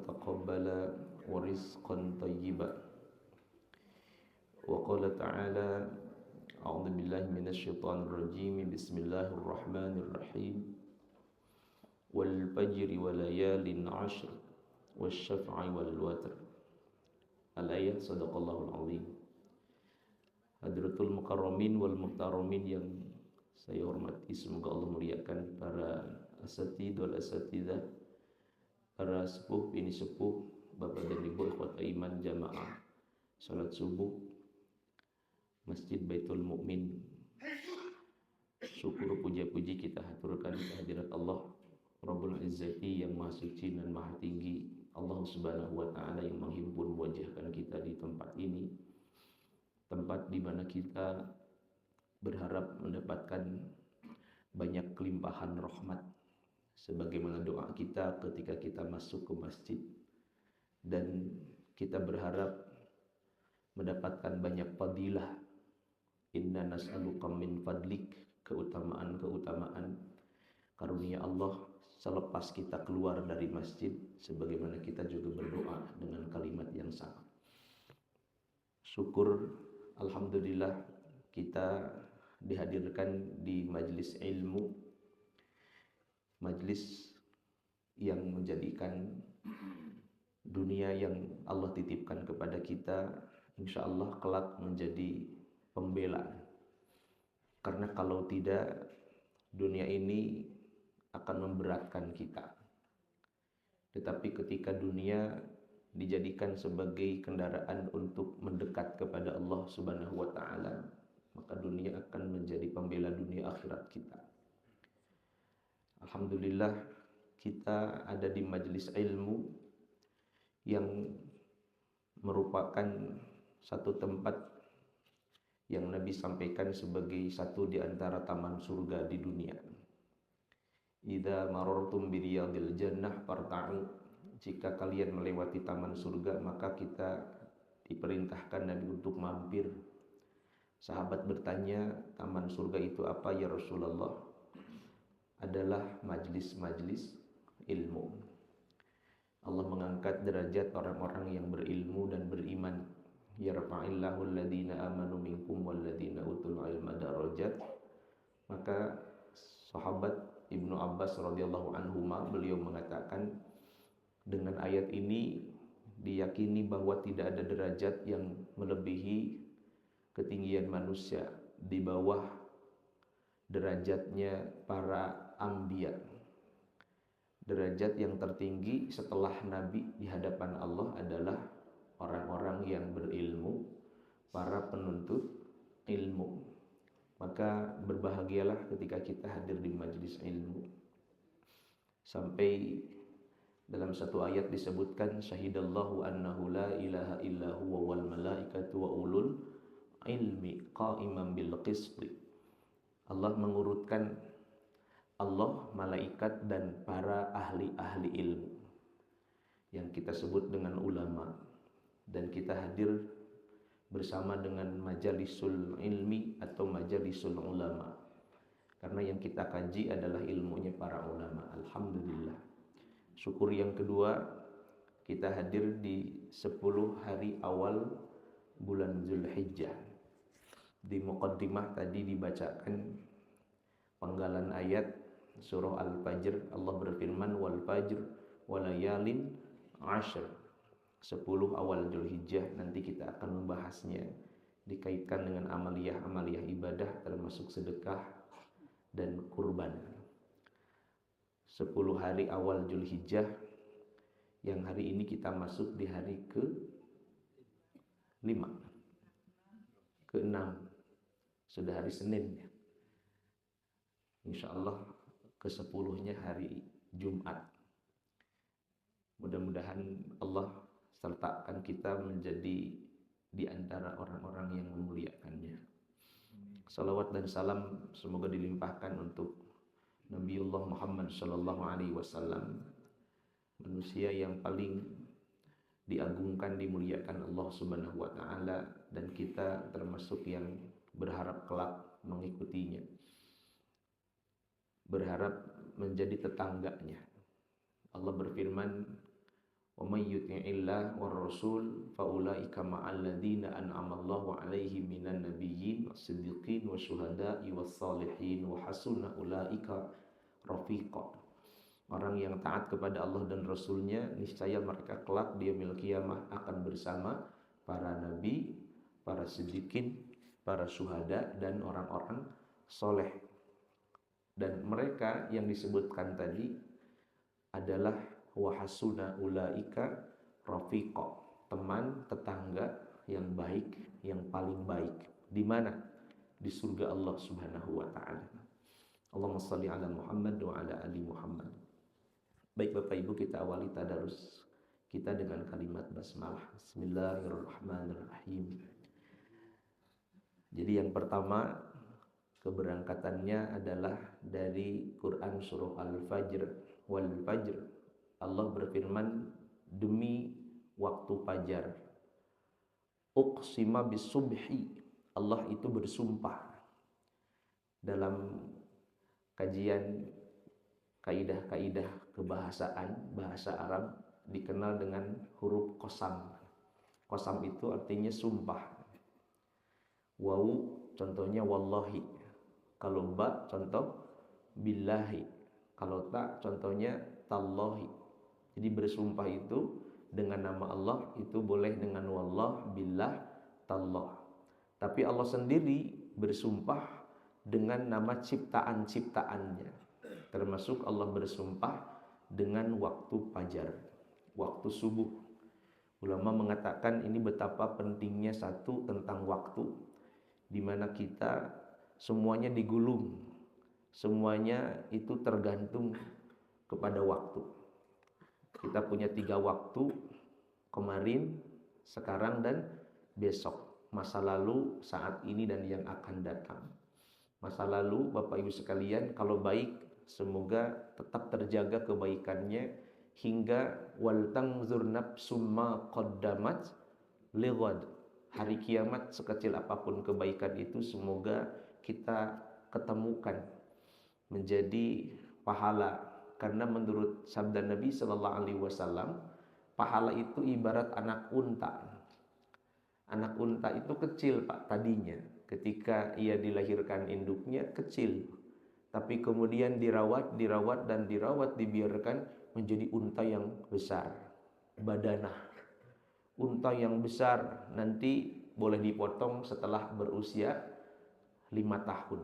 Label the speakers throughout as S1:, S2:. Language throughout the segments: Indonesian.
S1: متقبلا ورزقا طيبا. وقال تعالى أعوذ بالله من الشيطان الرجيم بسم الله الرحمن الرحيم والفجر وليال عشر والشفع والوتر. Al-ayat sadaqallahul azim. Hadratul mukarramin wal muhtaramin yang saya hormati, semoga Allah muliakan para asatidz wal asatidzah, para sepuh bini sepuh, bapak dan ibu ikhwat iman jamaah salat subuh Masjid Baitul Mukmin. Syukur puja-puji kita haturkan kehadirat Allah Rabbul Izzati yang Maha Suci dan Maha Tinggi, Allah Subhanahu wa taala yang menghimpun wajahkan kita di tempat ini, tempat di mana kita berharap mendapatkan banyak kelimpahan rahmat sebagaimana doa kita ketika kita masuk ke masjid, dan kita berharap mendapatkan banyak fadilah. Inna nas'aluka min fadlik, keutamaan karunia Allah selepas kita keluar dari masjid, sebagaimana kita juga berdoa dengan kalimat yang sama. Syukur alhamdulillah kita dihadirkan di majelis ilmu, majelis yang menjadikan dunia yang Allah titipkan kepada kita insyaallah kelak menjadi pembela. Karena kalau tidak, dunia ini akan memberatkan kita. Tetapi ketika dunia dijadikan sebagai kendaraan untuk mendekat kepada Allah Subhanahu wa taala, maka dunia akan menjadi pembela dunia akhirat kita. Alhamdulillah kita ada di majelis ilmu yang merupakan satu tempat yang Nabi sampaikan sebagai satu di antara taman surga di dunia. Idza marartum bi riyadil jannah farta'u, jika kalian melewati taman surga maka kita diperintahkan Nabi untuk mampir. Sahabat bertanya, taman surga itu apa ya Rasulullah? Adalah majlis-majlis ilmu. Allah mengangkat derajat orang-orang yang berilmu dan beriman. Yarfa'illahu alladhina amanu minkum walladhina utul ilma darajat. Maka sahabat Ibnu Abbas radhiyallahu anhuma, beliau mengatakan dengan ayat ini diyakini bahwa tidak ada derajat yang melebihi ketinggian manusia di bawah derajatnya para anbiya. Derajat yang tertinggi setelah Nabi di hadapan Allah adalah orang-orang yang berilmu, para penuntut ilmu. Maka berbahagialah ketika kita hadir di majelis ilmu. Sampai dalam satu ayat disebutkan syahidallahu annahu la ilaha illa huwa wal malaikatu wa ulul ilmi qa'iman bil qisti. Allah mengurutkan Allah, malaikat dan para ahli-ahli ilmu yang kita sebut dengan ulama. Dan kita hadir bersama dengan majalisul ilmi atau majalisul ulama, karena yang kita kaji adalah ilmunya para ulama. Alhamdulillah. Syukur yang kedua, kita hadir di 10 hari awal bulan Zulhijjah. Di muqaddimah tadi dibacakan penggalan ayat surah Al-Fajr. Allah berfirman wal fajr walayalin 'ashr. 10 awal Zulhijjah, nanti kita akan membahasnya dikaitkan dengan amaliyah-amaliyah ibadah termasuk sedekah dan kurban. 10 hari awal Zulhijjah yang hari ini kita masuk di hari ke-5, ke-6, sudah hari Senin ya. Insyaallah ke-10-nya hari Jumat. Mudah-mudahan Allah sertakan kita menjadi di antara orang-orang yang memuliakannya. Salawat dan salam semoga dilimpahkan untuk Nabiullah Muhammad sallallahu alaihi wasallam, manusia yang paling diagungkan, dimuliakan Allah Subhanahu wa taala, dan kita termasuk yang berharap kelak mengikutinya, berharap menjadi tetangganya. Allah berfirman Wa may yuti'illah war rasul fa ulaika ma'al ladzina an'ama Allahu 'alaihim minan nabiyyin was-siddiqin wasyuhada'i was-shalihin wa hasuna ulaika rafiqa. Orang yang taat kepada Allah dan Rasulnya, niscaya mereka kelak di yaumil qiyamah akan bersama para nabi, para siddiqin, para syuhada, dan orang-orang soleh. Dan mereka yang disebutkan tadi adalah wahasuna ulaika rafiqa, teman tetangga yang baik, yang paling baik. Di mana? Di surga Allah Subhanahu wa taala. Allahumma shalli ala Muhammad wa ala ali Muhammad. Baik Bapak Ibu, kita awali tadarus kita dengan kalimat basmalah. Bismillahirrahmanirrahim. Jadi yang pertama, keberangkatannya adalah dari Quran surah Al-Fajr. Wal Fajr, Allah berfirman demi waktu fajar. Uqsima bisubhi, Allah itu bersumpah. Dalam kajian kaidah-kaidah kebahasaan, bahasa Arab dikenal dengan huruf qasam. Qasam itu artinya sumpah. Waw contohnya wallahi. Kalau ba contoh billahi. Kalau ta contohnya tallahi. Jadi bersumpah itu dengan nama Allah itu boleh dengan wallah, billah, tallah. Tapi Allah sendiri bersumpah dengan nama ciptaan-ciptaannya. Termasuk Allah bersumpah dengan waktu fajar, waktu subuh. Ulama mengatakan ini betapa pentingnya satu tentang waktu, di mana kita semuanya digulung, semuanya itu tergantung kepada waktu. Kita punya 3 waktu, kemarin, sekarang, dan besok. Masa lalu, saat ini, dan yang akan datang. Masa lalu, Bapak Ibu sekalian, kalau baik, semoga tetap terjaga kebaikannya hingga wal tangzur nafsum ma qaddamat lighad. Hari kiamat sekecil apapun kebaikan itu semoga kita ketemukan menjadi pahala. Karena menurut sabda Nabi sallallahu alaihi wasallam, pahala itu ibarat anak unta. Anak unta itu kecil Pak tadinya. Ketika ia dilahirkan induknya kecil. Tapi kemudian dirawat, dibiarkan menjadi unta yang besar, badanah. Unta yang besar nanti boleh dipotong setelah berusia 5 tahun.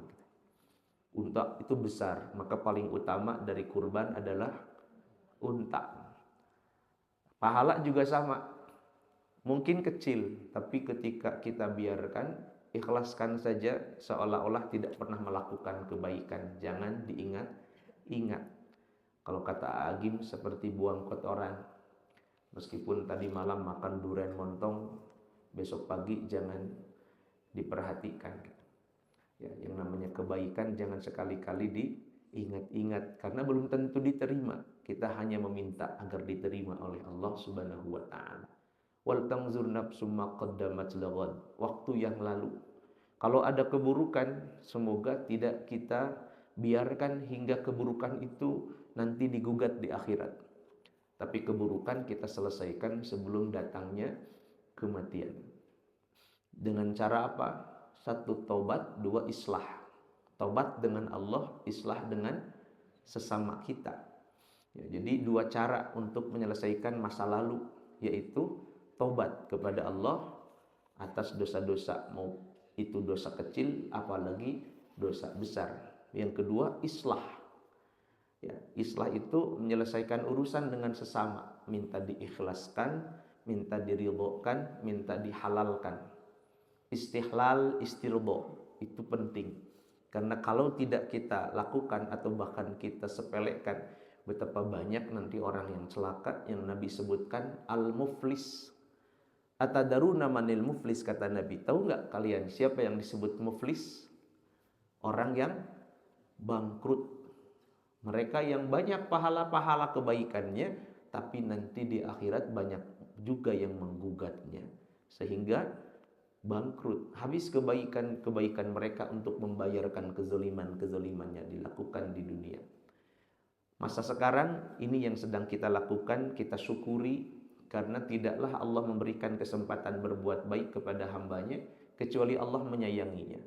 S1: Unta itu besar, maka paling utama dari kurban adalah unta. Pahala juga sama, mungkin kecil, tapi ketika kita biarkan, ikhlaskan saja seolah-olah tidak pernah melakukan kebaikan. Jangan diingat-ingat. Kalau kata Agim seperti buang kotoran. Meskipun tadi malam makan durian montong, besok pagi jangan diperhatikan. Ya, yang namanya kebaikan jangan sekali-kali diingat-ingat karena belum tentu diterima. Kita hanya meminta agar diterima oleh Allah Subhanahu wa taala. Wal tangzur nafsum ma qaddamat laghad, waktu yang lalu. Kalau ada keburukan, semoga tidak kita biarkan hingga keburukan itu nanti digugat di akhirat. Tapi keburukan kita selesaikan sebelum datangnya kematian. Dengan cara apa? 1 taubat, 2 islah. Taubat dengan Allah, islah dengan sesama kita. Ya, jadi 2 cara untuk menyelesaikan masa lalu, yaitu taubat kepada Allah atas dosa-dosa, mau itu dosa kecil apalagi dosa besar. Yang kedua islah. Ya, islah itu menyelesaikan urusan dengan sesama, minta diikhlaskan, minta diridhokan, minta dihalalkan. Istihlal, istirdo itu penting. Karena kalau tidak kita lakukan atau bahkan kita sepelekan, betapa banyak nanti orang yang celaka yang Nabi sebutkan al-muflis. Atadaruna manil muflis, kata Nabi. Tahu nggak kalian siapa yang disebut muflis? Orang yang bangkrut. Mereka yang banyak pahala-pahala kebaikannya, tapi nanti di akhirat banyak juga yang menggugatnya. Sehingga bangkrut. Habis kebaikan-kebaikan mereka untuk membayarkan kezaliman-kezaliman yang dilakukan di dunia. Masa sekarang ini yang sedang kita lakukan, kita syukuri. Karena tidaklah Allah memberikan kesempatan berbuat baik kepada hambanya kecuali Allah menyayanginya.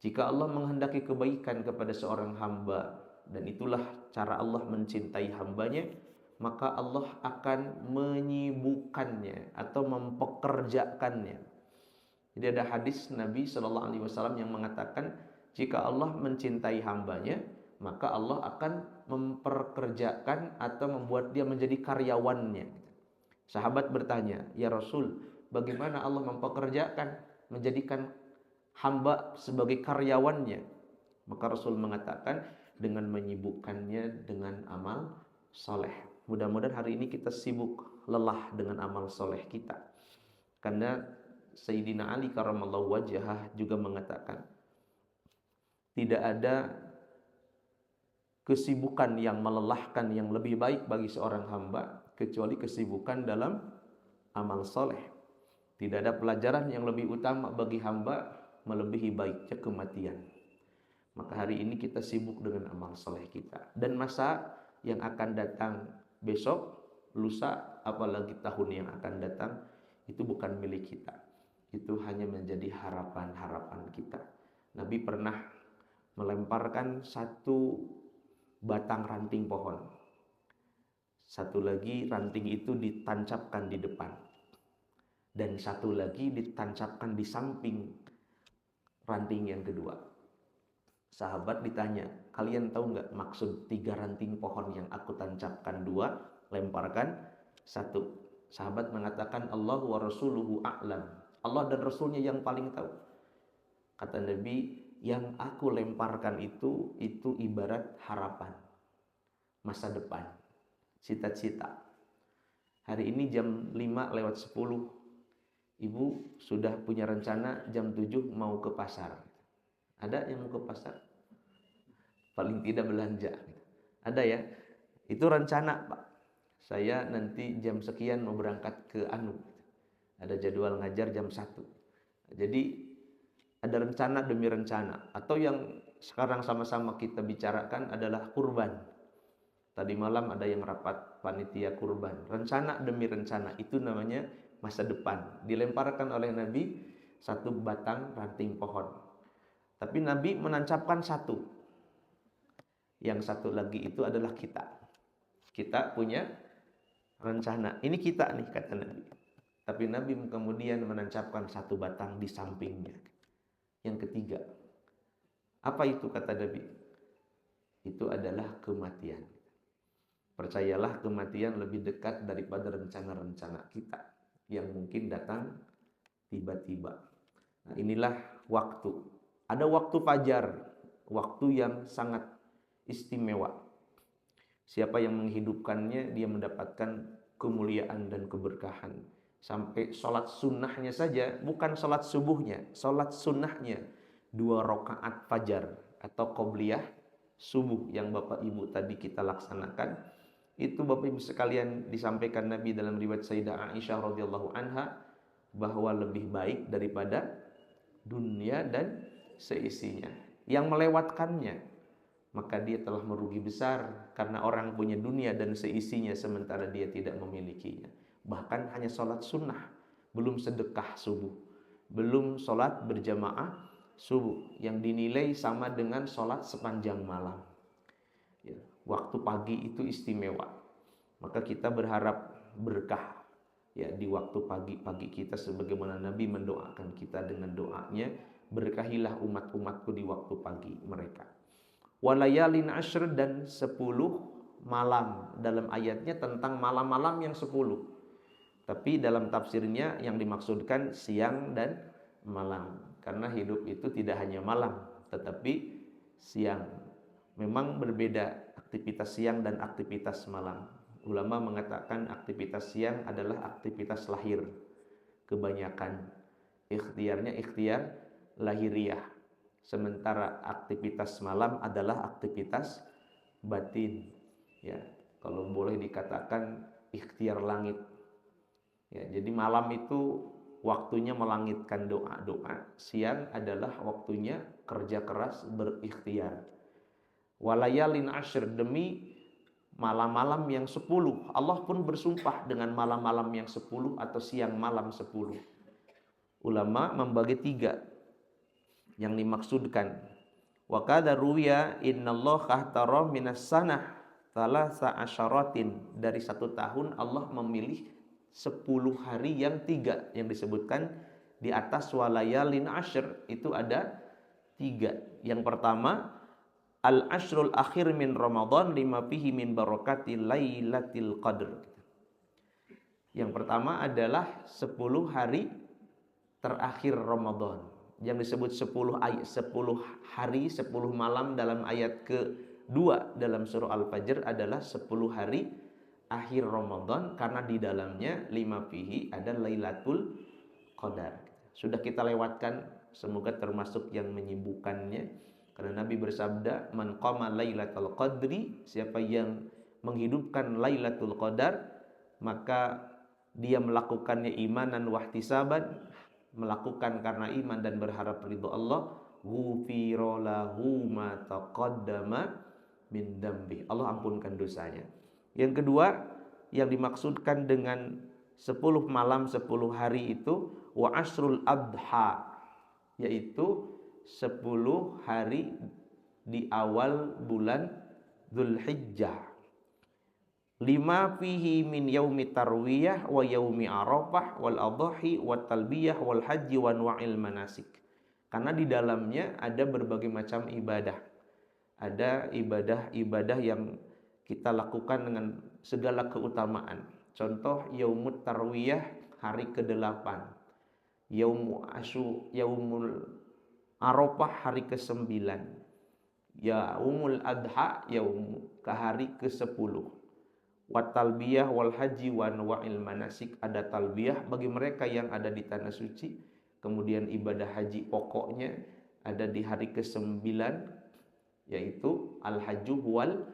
S1: Jika Allah menghendaki kebaikan kepada seorang hamba, dan itulah cara Allah mencintai hambanya, maka Allah akan menyibukkannya atau mempekerjakannya. Jadi ada hadis Nabi Shallallahu Alaihi Wasallam yang mengatakan, jika Allah mencintai hambanya, maka Allah akan memperkerjakan atau membuat dia menjadi karyawannya. Sahabat bertanya, ya Rasul, bagaimana Allah mempekerjakan, menjadikan hamba sebagai karyawannya? Maka Rasul mengatakan, dengan menyibukkannya dengan amal soleh. Mudah-mudahan hari ini kita sibuk lelah dengan amal soleh kita. Karena Sayyidina Ali karramallahu wajhah juga mengatakan, tidak ada kesibukan yang melelahkan yang lebih baik bagi seorang hamba kecuali kesibukan dalam amal soleh. Tidak ada pelajaran yang lebih utama bagi hamba melebihi baiknya kematian. Maka hari ini kita sibuk dengan amal soleh kita. Dan masa yang akan datang besok, lusa, apalagi tahun yang akan datang, itu bukan milik kita. Itu hanya menjadi harapan-harapan kita. Nabi pernah melemparkan satu batang ranting pohon. Satu lagi ranting itu ditancapkan di depan. Dan satu lagi ditancapkan di samping ranting yang kedua. Sahabat ditanya, kalian tahu nggak maksud 3 ranting pohon yang aku tancapkan 2, lemparkan 1? Sahabat mengatakan, Allah wa rasuluhu a'lam. Allah dan Rasulnya yang paling tahu. Kata Nabi, yang aku lemparkan itu ibarat harapan, masa depan, cita-cita. Hari ini jam 5:10, ibu sudah punya rencana jam 7 mau ke pasar. Ada yang mau ke pasar? Paling tidak belanja. Ada ya? Itu rencana, Pak. Saya nanti jam sekian mau berangkat ke Anu. Ada jadwal ngajar jam 1. Jadi ada rencana demi rencana. Atau yang sekarang sama-sama kita bicarakan adalah kurban. Tadi malam ada yang rapat panitia kurban. Rencana demi rencana, itu namanya masa depan. Dilemparkan oleh Nabi satu batang ranting pohon. Tapi Nabi menancapkan satu. Yang satu lagi itu adalah kita. Kita punya rencana. Ini kita nih, kata Nabi. Tapi Nabi kemudian menancapkan satu batang di sampingnya. Yang ketiga, apa itu kata Nabi? Itu adalah kematian. Percayalah, kematian lebih dekat daripada rencana-rencana kita yang mungkin datang tiba-tiba. Nah, inilah waktu. Ada waktu fajar, waktu yang sangat istimewa. Siapa yang menghidupkannya, dia mendapatkan kemuliaan dan keberkahan. Sampai sholat sunnahnya saja, bukan sholat subuhnya, sholat sunnahnya 2 rakaat fajar atau qobliyah subuh yang Bapak Ibu tadi kita laksanakan. Itu Bapak Ibu sekalian disampaikan Nabi dalam riwayat Sayyidah Aisyah radhiyallahu anha, bahwa lebih baik daripada dunia dan seisinya. Yang melewatkannya, maka dia telah merugi besar, karena orang punya dunia dan seisinya sementara dia tidak memilikinya. Bahkan hanya sholat sunnah, belum sedekah subuh, belum sholat berjamaah subuh, yang dinilai sama dengan sholat sepanjang malam. Ya, waktu pagi itu istimewa. Maka kita berharap berkah ya di waktu pagi-pagi kita, sebagaimana Nabi mendoakan kita dengan doanya, berkahilah umat-umatku di waktu pagi mereka. Walayalin ashr, dan 10 malam. Dalam ayatnya tentang malam-malam yang 10. Tapi dalam tafsirnya yang dimaksudkan siang dan malam. Karena hidup itu tidak hanya malam, tetapi siang. Memang berbeda aktivitas siang dan aktivitas malam. Ulama mengatakan aktivitas siang adalah aktivitas lahir. Kebanyakan ikhtiarnya ikhtiar lahiriah. Sementara aktivitas malam adalah aktivitas batin. Ya, kalau boleh dikatakan ikhtiar langit. Ya, jadi malam itu waktunya melangitkan doa-doa. Siang adalah waktunya kerja keras berikhtiar. Walayalin ashr, demi malam-malam yang 10. Allah pun bersumpah dengan malam-malam yang 10 atau siang malam 10. Ulama membagi 3 yang dimaksudkan. Wa qad ruwiya innallaha tara minas sanah thalatha asyaratin, dari 1 tahun Allah memilih 10 hari yang 3 yang disebutkan di atas walayalin asyr, itu ada 3. Yang pertama al-ashrul akhir min Ramadan lima fihi min barakati lailatul qadr. Yang pertama adalah 10 hari terakhir Ramadan. Yang disebut 10 hari 10 malam dalam ayat ke-2 dalam surah Al-Fajr adalah 10 hari akhir Ramadan, karena di dalamnya lima fihi ada Lailatul Qadar. Sudah kita lewatkan, semoga termasuk yang menyibukkannya, karena Nabi bersabda, man qama Lailatul Qadri, siapa yang menghidupkan Lailatul Qadar, maka dia melakukannya imanan wahtisaban, melakukan karena iman dan berharap ridho Allah, ghufira lahu ma taqaddama min dambi, Allah ampunkan dosanya. Yang kedua yang dimaksudkan dengan 10 malam 10 hari itu wa asrul adha, yaitu 10 hari di awal bulan Dzulhijjah. Lima fihi min yaumi tarwiyah wa yaumi arafah wal adhahi wat talbiyah wal haji wa anwa'il manasik. Karena di dalamnya ada berbagai macam ibadah. Ada ibadah-ibadah yang kita lakukan dengan segala keutamaan. Contoh yaumut tarwiyah, hari ke-8. Yaumul arafah, hari ke-9. Yaumul adha, ke hari ke-10. Wat talbiyah wal haji wa anwa'il manasik, ada talbiyah bagi mereka yang ada di tanah suci. Kemudian ibadah haji pokoknya ada di hari ke-9, yaitu al-hajju wal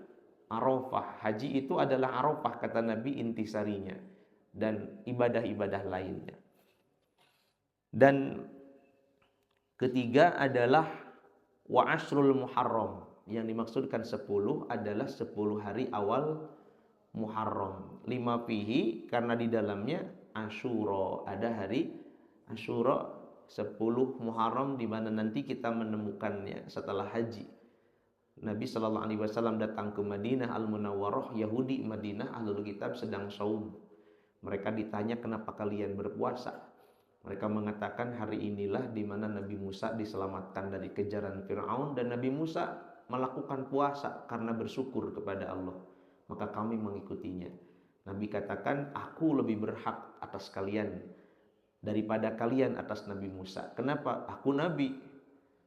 S1: arafah. Haji itu adalah arafah kata Nabi intisarinya, dan ibadah-ibadah lainnya. Dan ketiga adalah wa asrul muharram. Yang dimaksudkan 10 adalah 10 hari awal Muharram. Lima fihi, karena di dalamnya Asyura, ada hari Asyura 10 Muharram, di mana nanti kita menemukannya setelah haji. Nabi SAW datang ke Madinah Al-Munawwarah, Yahudi Madinah Ahlul Kitab sedang saum. Mereka ditanya, kenapa kalian berpuasa? Mereka mengatakan, hari inilah di mana Nabi Musa diselamatkan dari kejaran Fir'aun, dan Nabi Musa melakukan puasa karena bersyukur kepada Allah, maka kami mengikutinya. Nabi katakan, aku lebih berhak atas kalian daripada kalian atas Nabi Musa. Kenapa? Aku Nabi.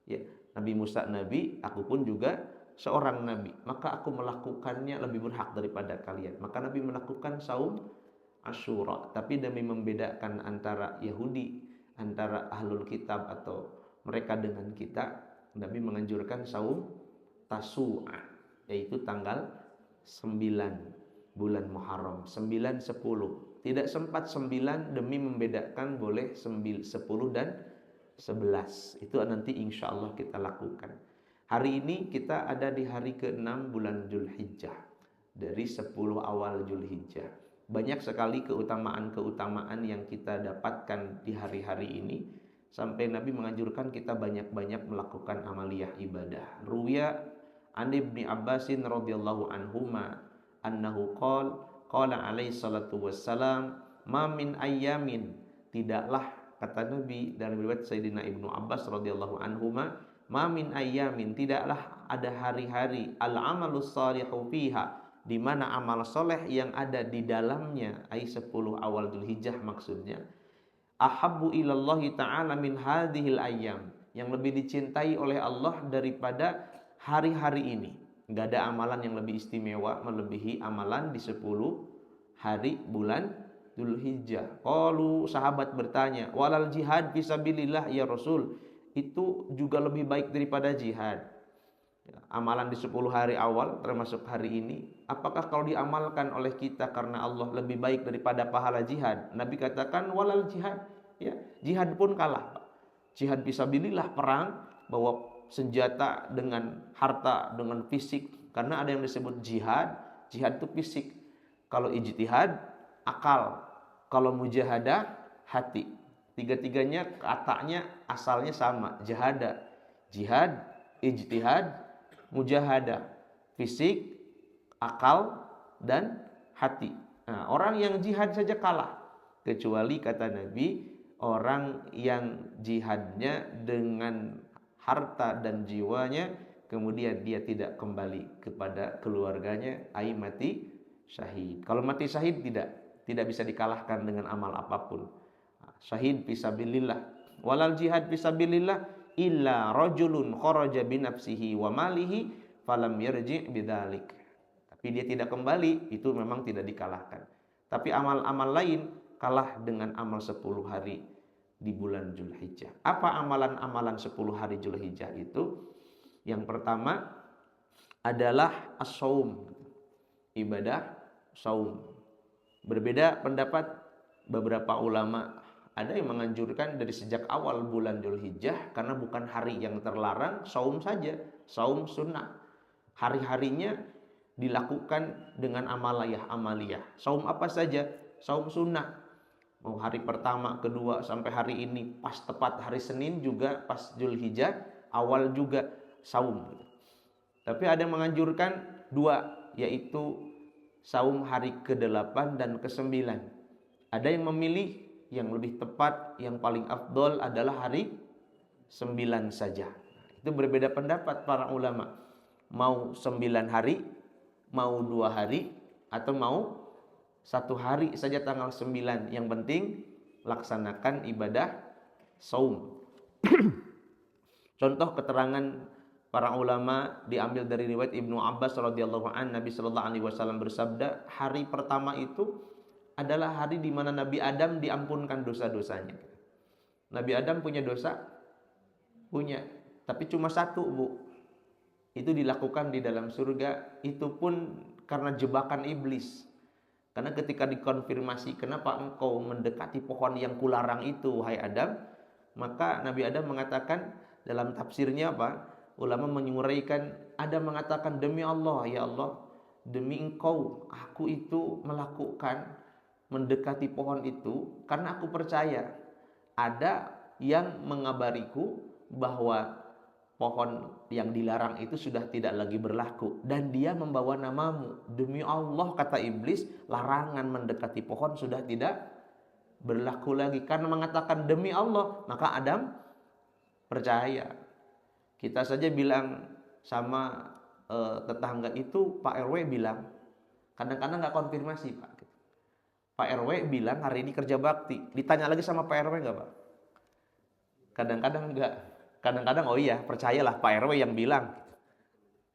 S1: Ya, Nabi Musa Nabi, aku pun juga seorang Nabi. Maka aku melakukannya lebih berhak daripada kalian. Maka Nabi melakukan saum Asyura. Tapi demi membedakan antara Yahudi, antara Ahlul Kitab atau mereka dengan kita, Nabi menganjurkan saum Tasu'a, yaitu tanggal 9 bulan Muharram, 9, 10. Tidak sempat 9 demi membedakan boleh 10 dan 11. Itu nanti insya Allah kita lakukan. Hari ini kita ada di hari ke-6 bulan Dzulhijjah, dari 10 awal Dzulhijjah. Banyak sekali keutamaan-keutamaan yang kita dapatkan di hari-hari ini, sampai Nabi menganjurkan kita banyak-banyak melakukan amaliyah ibadah. Ruwiya an Ibni Abbasin radhiyallahu anhuma annahu qala alaihi salatu wassalam, ma min ayyamin, tidaklah, kata Nabi dari riwayat Sayyidina Ibnu Abbas radhiyallahu anhuma, ma min ayyamin, tidaklah ada hari-hari, al amalus salihu fiha, di mana amal soleh yang ada di dalamnya, ai 10 awal Dzulhijjah maksudnya, ahabbu ilallahi ta'ala min hadhil ayyam, yang lebih dicintai oleh Allah daripada hari-hari ini. Gak ada amalan yang lebih istimewa melebihi amalan di 10 hari bulan Dzulhijjah. Qalu, sahabat bertanya, walal jihad fisabilillah ya Rasul, itu juga lebih baik daripada jihad. Amalan di 10 hari awal termasuk hari ini, apakah kalau diamalkan oleh kita karena Allah lebih baik daripada pahala jihad? Nabi katakan walal jihad, ya, jihad pun kalah. Jihad fisabilillah, perang bawa senjata dengan harta, dengan fisik. Karena ada yang disebut jihad Jihad itu fisik. Kalau ijtihad, akal. Kalau mujahadah, hati. Tiga-tiganya katanya asalnya sama, jahada. Jihad, ijtihad, mujahadah. Fisik, akal, dan hati. Nah, orang yang jihad saja kalah. Kecuali kata Nabi, orang yang jihadnya dengan harta dan jiwanya, kemudian dia tidak kembali kepada keluarganya, ai mati syahid. Kalau mati syahid tidak bisa dikalahkan dengan amal apapun. Syahid fisabilillah. Walal jihad fisabilillah illa rajulun kharaja binafsihi wa malihi falam yarji' bidzalik. Tapi dia tidak kembali, itu memang tidak dikalahkan. Tapi amal-amal lain kalah dengan amal 10 hari di bulan Zulhijjah. Apa amalan-amalan 10 hari Zulhijjah itu? Yang pertama adalah as-saum, ibadah saum. Berbeda pendapat beberapa ulama. Ada yang menganjurkan dari sejak awal bulan Zulhijjah, karena bukan hari yang terlarang, saum saja, saum sunnah. Hari-harinya dilakukan dengan amaliyah. Saum apa saja? Saum sunnah. Mau hari pertama, kedua, sampai hari ini, pas tepat hari Senin juga, pas Zulhijjah, awal juga saum. Tapi ada yang menganjurkan 2, yaitu saum hari ke-8 dan ke-9. Ada yang memilih yang lebih tepat, yang paling afdol adalah hari 9 saja. Itu berbeda pendapat para ulama. Mau 9 hari, mau 2 hari, atau mau 1 hari saja tanggal 9. Yang penting laksanakan ibadah saum. Contoh keterangan para ulama diambil dari riwayat Ibnu Abbas radhiyallahu an, Nabi sallallahu alaihi wasallam bersabda, hari pertama itu adalah hari di mana Nabi Adam diampunkan dosa-dosanya. Nabi Adam punya dosa? Punya, tapi cuma 1, Bu. Itu dilakukan di dalam surga, itu pun karena jebakan iblis. Karena ketika dikonfirmasi, kenapa engkau mendekati pohon yang kularang itu, wahai Adam? Maka Nabi Adam mengatakan, dalam tafsirnya apa? Ulama menyuraikan, Adam mengatakan, demi Allah, ya Allah, demi engkau, aku itu mendekati pohon itu karena aku percaya ada yang mengabariku bahwa pohon yang dilarang itu sudah tidak lagi berlaku dan dia membawa namamu. Demi Allah, kata iblis, larangan mendekati pohon sudah tidak berlaku lagi. Karena mengatakan demi Allah, maka Adam percaya. Kita saja bilang sama tetangga itu, Pak RW bilang, kadang-kadang gak konfirmasi, Pak. Pak RW bilang hari ini kerja bakti. Ditanya lagi sama Pak RW enggak, Pak? Kadang-kadang enggak. Kadang-kadang oh iya, percayalah Pak RW yang bilang.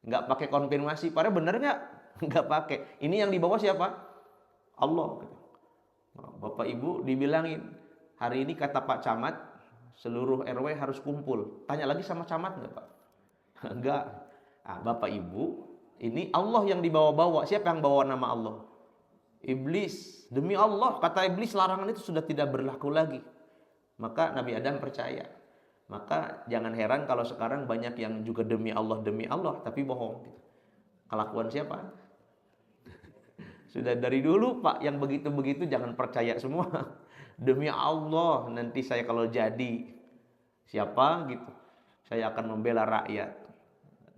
S1: Enggak pakai konfirmasi. Pak RW benar enggak? Enggak pakai. Ini yang dibawa siapa? Allah. Bapak Ibu dibilangin, hari ini kata Pak Camat, seluruh RW harus kumpul. Tanya lagi sama Camat enggak, Pak? Enggak. Nah, Bapak Ibu, ini Allah yang dibawa-bawa. Siapa yang bawa nama Allah? Iblis. Demi Allah, kata iblis, larangan itu sudah tidak berlaku lagi. Maka Nabi Adam percaya. Maka jangan heran kalau sekarang banyak yang juga demi Allah, tapi bohong. Kelakuan siapa? Sudah dari dulu, Pak, yang begitu-begitu jangan percaya semua. Demi Allah, nanti saya kalau jadi siapa gitu, saya akan membela rakyat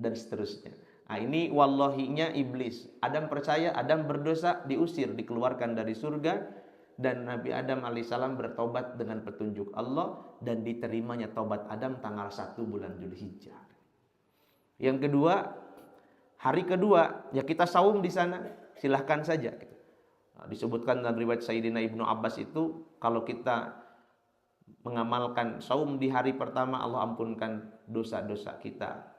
S1: dan seterusnya. Nah, ini wallahinya iblis. Adam percaya, Adam berdosa, diusir, dikeluarkan dari surga, dan Nabi Adam alaihissalam bertobat dengan petunjuk Allah dan diterimanya tobat Adam tanggal 1 bulan Zulhijjah. Yang kedua, hari kedua, ya kita saum di sana, silahkan saja. Nah, disebutkan dalam riwayat Sayyidina Ibnu Abbas itu, kalau kita mengamalkan saum di hari pertama, Allah ampunkan dosa-dosa kita.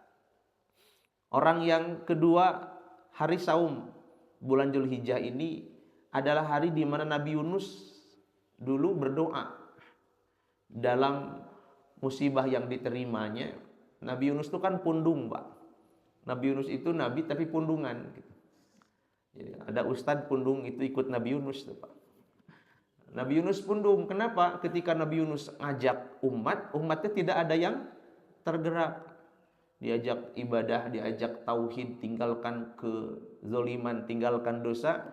S1: Orang yang kedua, hari saum bulan Zulhijjah ini adalah hari di mana Nabi Yunus dulu berdoa dalam musibah yang diterimanya. Nabi Yunus itu kan pundung, Pak. Nabi Yunus itu nabi tapi pundungan. Jadi ada ustadz pundung itu ikut Nabi Yunus, Pak. Nabi Yunus pundung. Kenapa? Ketika Nabi Yunus ngajak umatnya tidak ada yang tergerak. diajak ibadah, diajak tauhid, tinggalkan kezoliman, tinggalkan dosa,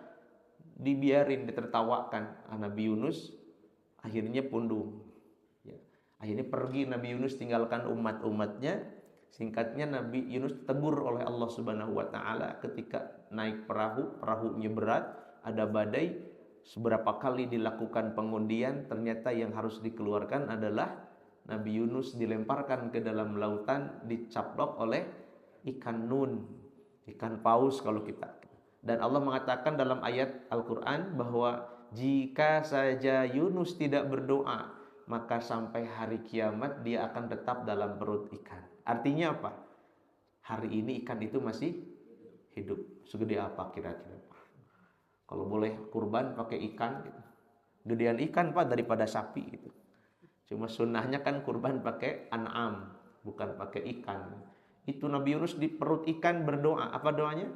S1: dibiarin, ditertawakan. Nabi Yunus akhirnya pundung. Ya. Akhirnya pergi Nabi Yunus tinggalkan umat-umatnya. Singkatnya Nabi Yunus tegur oleh Allah Subhanahu wa taala ketika naik perahu, perahunya berat, ada badai. Seberapa kali dilakukan pengundian, ternyata yang harus dikeluarkan adalah Nabi Yunus dilemparkan ke dalam lautan, dicaplok oleh ikan nun, ikan paus kalau kita. Dan Allah mengatakan dalam ayat Al-Quran bahwa jika saja Yunus tidak berdoa, maka sampai hari kiamat dia akan tetap dalam perut ikan. Artinya apa? Hari ini ikan itu masih hidup. Segede apa kira-kira? Kalau boleh kurban pakai ikan, gitu. Gedean ikan Pak daripada sapi gitu. Cuma sunnahnya kan kurban pakai an'am, bukan pakai ikan. Itu Nabi Yunus di perut ikan berdoa. Apa doanya?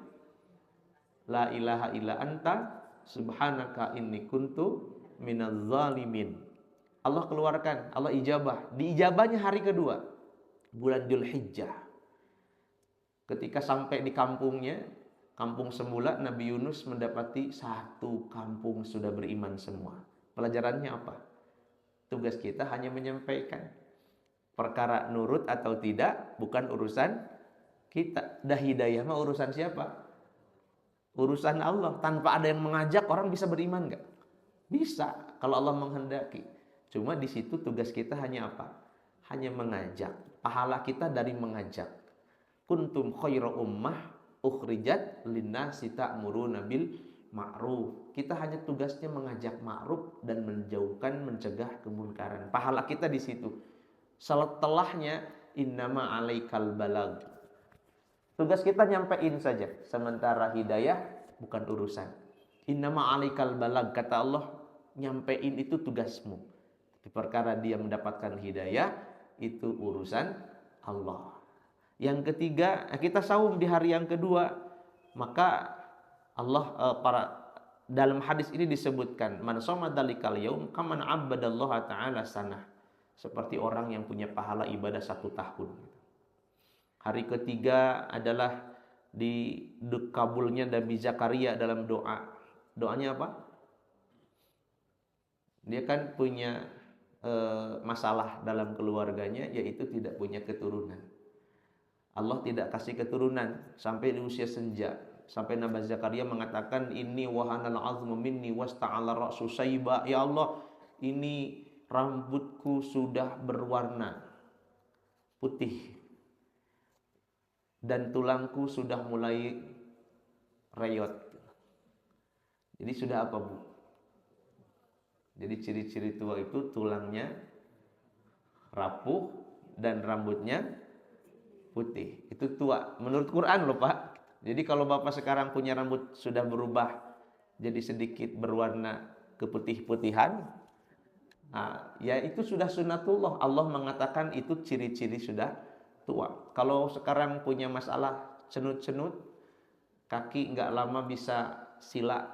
S1: La ilaha illa anta subhanaka inni kuntu minaz zalimin. Allah keluarkan, Allah ijabah. Diijabahnya hari kedua, bulan Dzulhijjah. Ketika sampai di kampungnya, kampung semula, Nabi Yunus mendapati satu kampung sudah beriman semua. Pelajarannya apa? Tugas kita hanya menyampaikan. Perkara nurut atau tidak bukan urusan kita. Dah hidayah mah urusan siapa? Urusan Allah. Tanpa ada yang mengajak, orang bisa beriman enggak? Bisa, kalau Allah menghendaki. Cuma di situ tugas kita hanya apa? Hanya mengajak. Pahala kita dari mengajak. Kuntum khairu ummah ukhrijat linnasi ta'muruna bil ma'ruf. Kita hanya tugasnya mengajak ma'ruf dan menjauhkan, mencegah kemunkaran. Pahala kita di situ. Setelahnya innama 'alaikal balag. Tugas kita nyampein saja, sementara hidayah bukan urusan. Innama 'alaikal balag, kata Allah, nyampein itu tugasmu. Di perkara dia mendapatkan hidayah itu urusan Allah. Yang ketiga, kita saum di hari yang kedua, maka Allah dalam hadis ini disebutkan man shoma dalikal yaum kaman abadallaha taala sanah, seperti orang yang punya pahala ibadah 1 tahun. Hari ketiga adalah dikabulnya Nabi Zakaria dalam doa. Doanya apa? Dia kan punya masalah dalam keluarganya, yaitu tidak punya keturunan. Allah tidak kasih keturunan sampai di usia senja. Sampai Nabi Zakaria mengatakan, ini wahanal azmu minni wasta'ala ra'su sayba. Ya Allah, ini rambutku sudah berwarna putih dan tulangku sudah mulai reyot. Jadi sudah apa, Bu? Jadi ciri-ciri tua itu tulangnya rapuh dan rambutnya putih. Itu tua menurut Quran loh, Pak. Jadi kalau Bapak sekarang punya rambut sudah berubah jadi sedikit berwarna keputih-putihan, ya itu sudah sunatullah. Allah mengatakan itu ciri-ciri sudah tua. Kalau sekarang punya masalah cenut-cenut, kaki nggak lama bisa sila,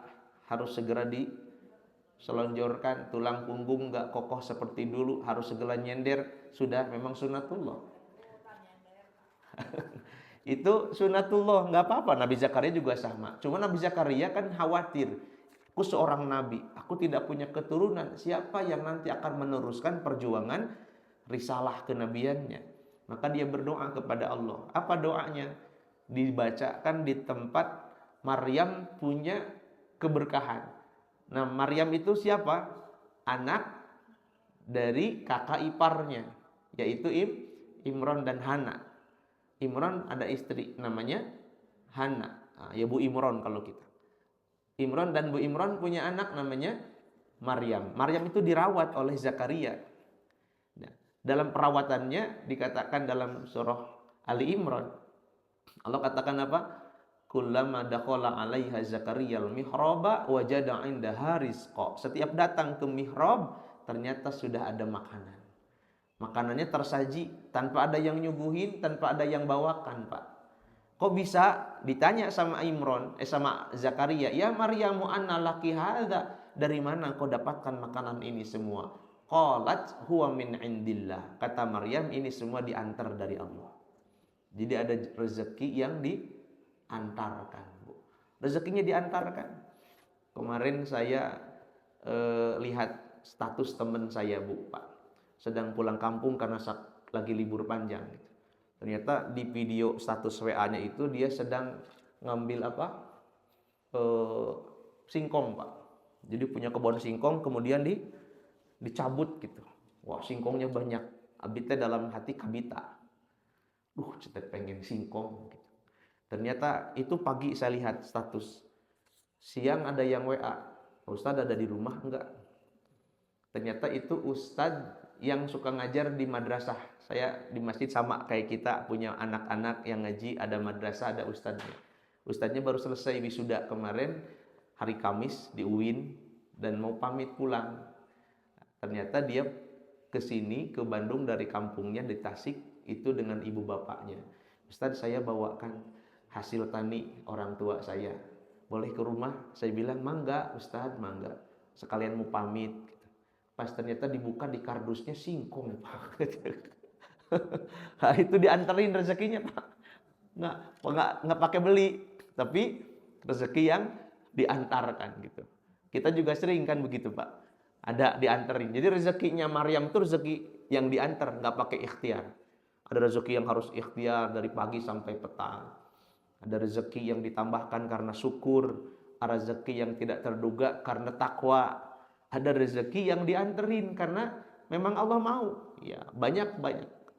S1: harus segera diselonjorkan, tulang punggung nggak kokoh seperti dulu, harus segera nyender, sudah memang sunatullah. Itu sunatullah, nggak apa-apa. Nabi Zakaria juga sama. Cuma Nabi Zakaria kan khawatir, aku seorang nabi, aku tidak punya keturunan, siapa yang nanti akan meneruskan perjuangan risalah kenabiannya? Maka dia berdoa kepada Allah. Apa doanya? Dibacakan di tempat Maryam punya keberkahan. Nah, Maryam itu siapa? Anak dari kakak iparnya, yaitu Imron dan Hana. Imron ada istri namanya Hana, ya Bu Imron kalau kita. Imron dan Bu Imron punya anak namanya Maryam. Maryam itu dirawat oleh Zakaria. Nah, dalam perawatannya dikatakan dalam surah Ali Imran, Allah katakan apa? Kullama dakhala 'alaiha Zakaria al-mihraba wajada 'indaha rizqa. Setiap datang ke mihrab ternyata sudah ada makanan. Makanannya tersaji tanpa ada yang nyuguhin, tanpa ada yang bawakan, Pak. Kok bisa? Ditanya sama sama Zakaria, "Ya Maryamu anna laki hadza?" Dari mana kau dapatkan makanan ini semua? Qalat huwa min indillah. Kata Maryam, ini semua diantar dari Allah. Jadi ada rezeki yang diantarkan, Bu. Rezekinya diantarkan. Kemarin saya lihat status teman saya, Bu, Pak. Sedang pulang kampung karena lagi libur panjang. Ternyata di video status WA-nya itu dia sedang ngambil singkong, Pak. Jadi punya kebun singkong, kemudian dicabut gitu. Wah, singkongnya banyak. Abitnya dalam hati kabita. Cetek pengen singkong gitu. Ternyata itu pagi saya lihat status. Siang ada yang WA, Ustadz ada di rumah enggak? Ternyata itu Ustadz yang suka ngajar di madrasah. Saya di masjid sama kayak kita, punya anak-anak yang ngaji, ada madrasah, ada ustadznya. Ustadznya baru selesai wisuda kemarin, hari Kamis di UIN, dan mau pamit pulang. Ternyata dia kesini ke Bandung dari kampungnya di Tasik, itu dengan ibu bapaknya. Ustadz, saya bawakan hasil tani orang tua saya. Boleh ke rumah? Saya bilang, mangga Ustadz, mangga. Sekalian mau pamit. Pas ternyata dibuka di kardusnya singkong, Pak. Nah, itu dianterin rezekinya, Pak. Nggak pakai beli, tapi rezeki yang diantarkan gitu. Kita juga sering kan begitu, Pak. Ada dianterin. Jadi rezekinya Maryam itu rezeki yang diantar, nggak pakai ikhtiar. Ada rezeki yang harus ikhtiar dari pagi sampai petang. Ada rezeki yang ditambahkan karena syukur. Ada rezeki yang tidak terduga karena takwa. Ada rezeki yang dianterin karena memang Allah mau. Ya, banyak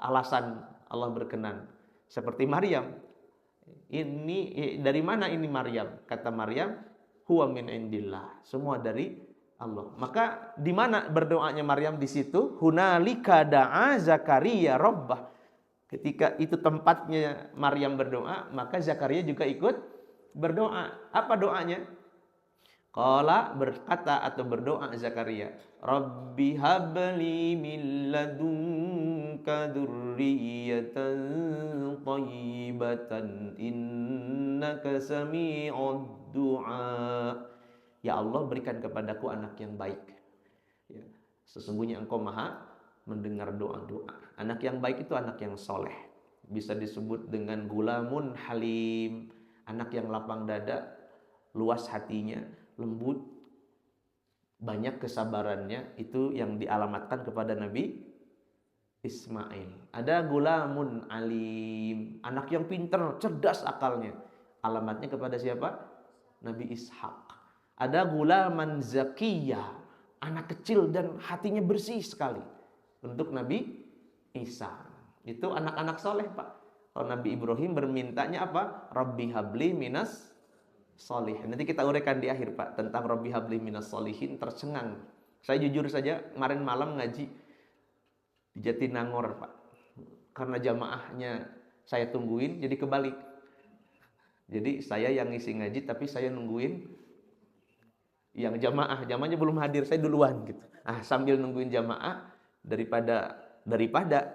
S1: alasan Allah berkenan. Seperti Maryam. Ini dari mana ini Maryam? Kata Maryam, huwa min indillah. Semua dari Allah. Maka di mana berdoanya Maryam di situ? Hunalika da'a Zakaria rabbah. Ketika itu tempatnya Maryam berdoa, maka Zakaria juga ikut berdoa. Apa doanya? Qala berkata atau berdoa Zakaria, Rabbi habli min ladunka dzurriyyatan thayyibatan innaka sami'ud du'a. Ya Allah, berikan kepadaku anak yang baik. Ya, sesungguhnya Engkau Maha mendengar doa-doa. Anak yang baik itu anak yang soleh. Bisa disebut dengan gulamun halim, anak yang lapang dada, luas hatinya, lembut, banyak kesabarannya. Itu yang dialamatkan kepada Nabi Ismail. Ada gulamun alim, anak yang pintar, cerdas akalnya. Alamatnya kepada siapa? Nabi Ishak. Ada gulaman zakiyah, anak kecil dan hatinya bersih sekali. Untuk Nabi Isa. Itu anak-anak soleh, Pak. Kalau Nabi Ibrahim bermintanya apa? Rabbi habli minas solih. Nanti kita uraikan di akhir, Pak, tentang Rabbi habli minas solihin. Tercengang. Saya jujur saja kemarin malam ngaji di Jatinangor, Pak. Karena jamaahnya saya tungguin, jadi kebalik. Jadi saya yang ngisi ngaji, tapi saya nungguin yang jamaahnya belum hadir, saya duluan gitu. Sambil nungguin jamaah, daripada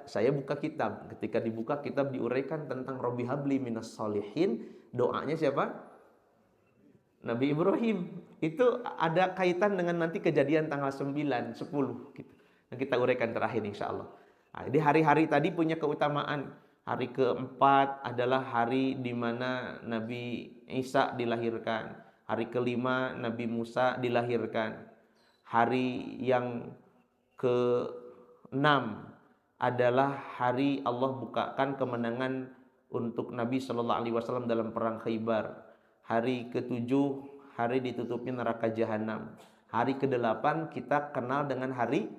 S1: saya buka kitab. Ketika dibuka kitab diuraikan tentang Rabbi habli minas solihin. Doanya siapa? Nabi Ibrahim. Itu ada kaitan dengan nanti kejadian tanggal 9, 10 gitu. Yang kita uraikan terakhir insyaallah. Jadi hari-hari tadi punya keutamaan. Hari keempat adalah hari di mana Nabi Isa dilahirkan. Hari kelima Nabi Musa dilahirkan. Hari yang ke-6 adalah hari Allah bukakan kemenangan untuk Nabi Shallallahu Alaihi Wasallam dalam perang Khaybar. Hari ke-7 hari ditutupnya neraka Jahanam. Hari ke-8 kita kenal dengan hari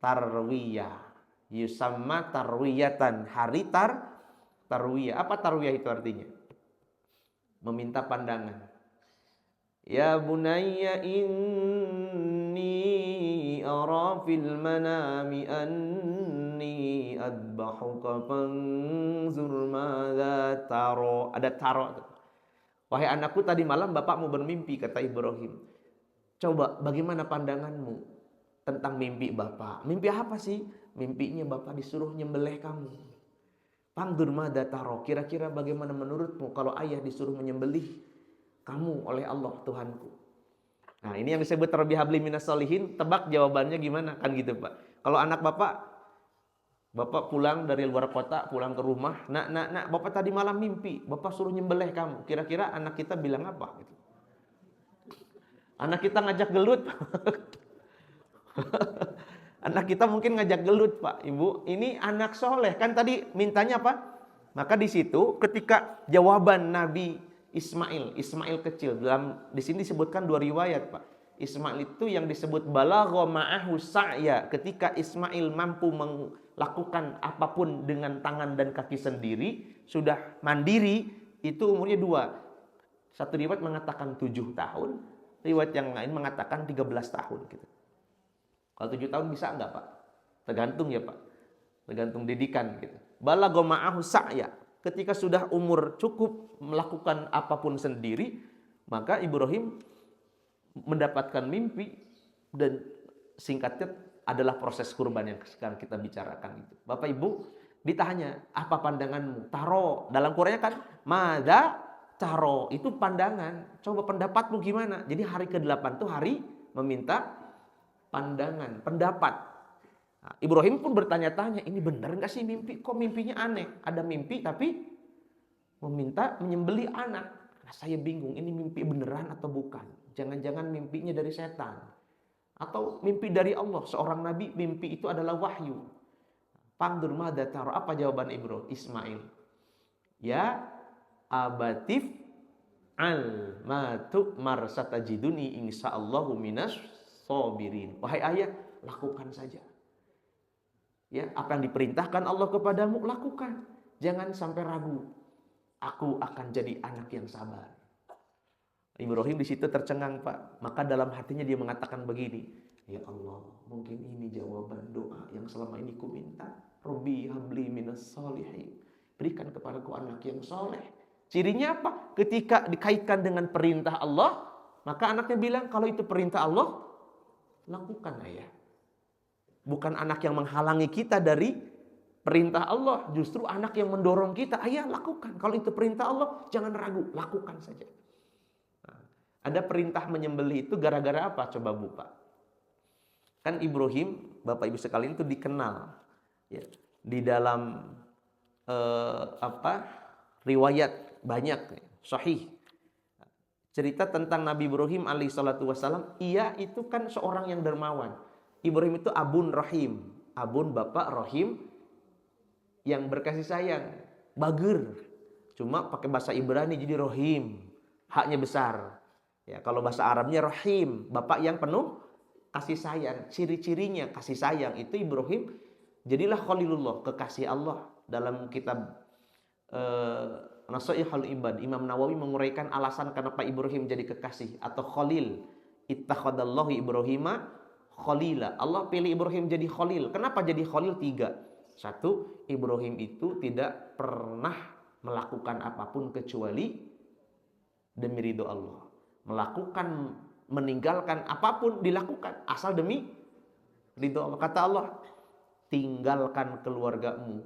S1: Tarwiyah. Yusamma tarwiyatan, hari tarwiyah. Apa tarwiyah itu artinya? Meminta pandangan. Ya bunayya inni ara fil manami anni adbahuka fanzur madza taro. Ada taro. Wahai anakku, tadi malam bapakmu bermimpi, kata Ibrahim. Coba bagaimana pandanganmu tentang mimpi bapak? Mimpi apa sih? Mimpinya bapak disuruh nyembelih kamu. Fanzur madza taro. Kira-kira bagaimana menurutmu kalau ayah disuruh menyembelih kamu oleh Allah Tuhanku? Nah, ini yang disebut Rabbi habli minas solihin. Tebak jawabannya gimana? Kan gitu, Pak. Kalau anak bapak Bapak pulang dari luar kota, pulang ke rumah, nak, bapak tadi malam mimpi, bapak suruh nyembelih kamu. Kira-kira anak kita bilang apa? Gitu. Anak kita ngajak gelut. Anak kita mungkin ngajak gelut, Pak, Ibu. Ini anak soleh, kan tadi mintanya apa? Maka di situ ketika jawaban Nabi Ismail kecil, di sini disebutkan dua riwayat, Pak. Ismail itu yang disebut balagha ma'ahu sa'ya, ketika Ismail mampu melakukan apapun dengan tangan dan kaki sendiri, sudah mandiri, itu umurnya 2. Satu riwayat mengatakan 7 tahun, riwayat yang lain mengatakan 13 tahun gitu. Kalau 7 tahun bisa enggak, Pak? Tergantung ya, Pak. Tergantung didikan gitu. Balagha ma'ahu sa'ya, ketika sudah umur cukup melakukan apapun sendiri, maka Ibrahim mendapatkan mimpi, dan singkatnya adalah proses kurban yang sekarang kita bicarakan itu. Bapak Ibu ditanya, apa pandanganmu? Taro, dalam Qur'annya kan mada taro, itu pandangan. Coba pendapatmu gimana? Jadi hari ke-8 itu hari meminta pandangan, pendapat. Nah, Ibrahim pun bertanya-tanya, ini benar nggak sih mimpi? Kok mimpinya aneh? Ada mimpi tapi meminta menyembelih anak. Nah, saya bingung, ini mimpi beneran atau bukan? Jangan-jangan mimpinya dari setan atau mimpi dari Allah. Seorang nabi mimpi itu adalah wahyu. Pandur madza tara, apa jawaban Ismail? Ya abatif al matu marsatajiduni insyaallahu minas sabirin. Wahai ayah, lakukan saja. Ya, apa yang diperintahkan Allah kepadamu, lakukan. Jangan sampai ragu. Aku akan jadi anak yang sabar. Ibrahim di situ tercengang, Pak. Maka dalam hatinya dia mengatakan begini, ya Allah, mungkin ini jawaban doa yang selama ini ku minta. Rabbi habli minas sholihin. Berikan kepadaku anak yang soleh. Cirinya apa? Ketika dikaitkan dengan perintah Allah, maka anaknya bilang, kalau itu perintah Allah, lakukan ayah. Bukan anak yang menghalangi kita dari perintah Allah, justru anak yang mendorong kita, ayah lakukan. Kalau itu perintah Allah, jangan ragu, lakukan saja. Ada perintah menyembelih itu gara-gara apa? Coba Pak. Kan Ibrahim, Bapak Ibu sekalian, itu dikenal ya, di dalam riwayat banyak sahih. Cerita tentang Nabi Ibrahim alaihissalatu wassalam, ia itu kan seorang yang dermawan. Ibrahim itu abun rahim. Abun bapak, rahim yang berkasih sayang. Bager. Cuma pakai bahasa Ibrani jadi rahim. Haknya besar. Ya, kalau bahasa Arabnya rahim, bapak yang penuh kasih sayang. Ciri-cirinya kasih sayang itu Ibrahim jadilah khalilullah, kekasih Allah. Dalam kitab Nasaihul Ibad, Imam Nawawi menguraikan alasan kenapa Ibrahim jadi kekasih atau khalil. Ittakhadallahu Ibrahima khalila. Allah pilih Ibrahim jadi khalil. Kenapa jadi khalil? 3. 1, Ibrahim itu tidak pernah melakukan apapun kecuali demi ridho Allah. Meninggalkan apapun dilakukan asal demi ridho Allah. Kata Allah, tinggalkan keluargamu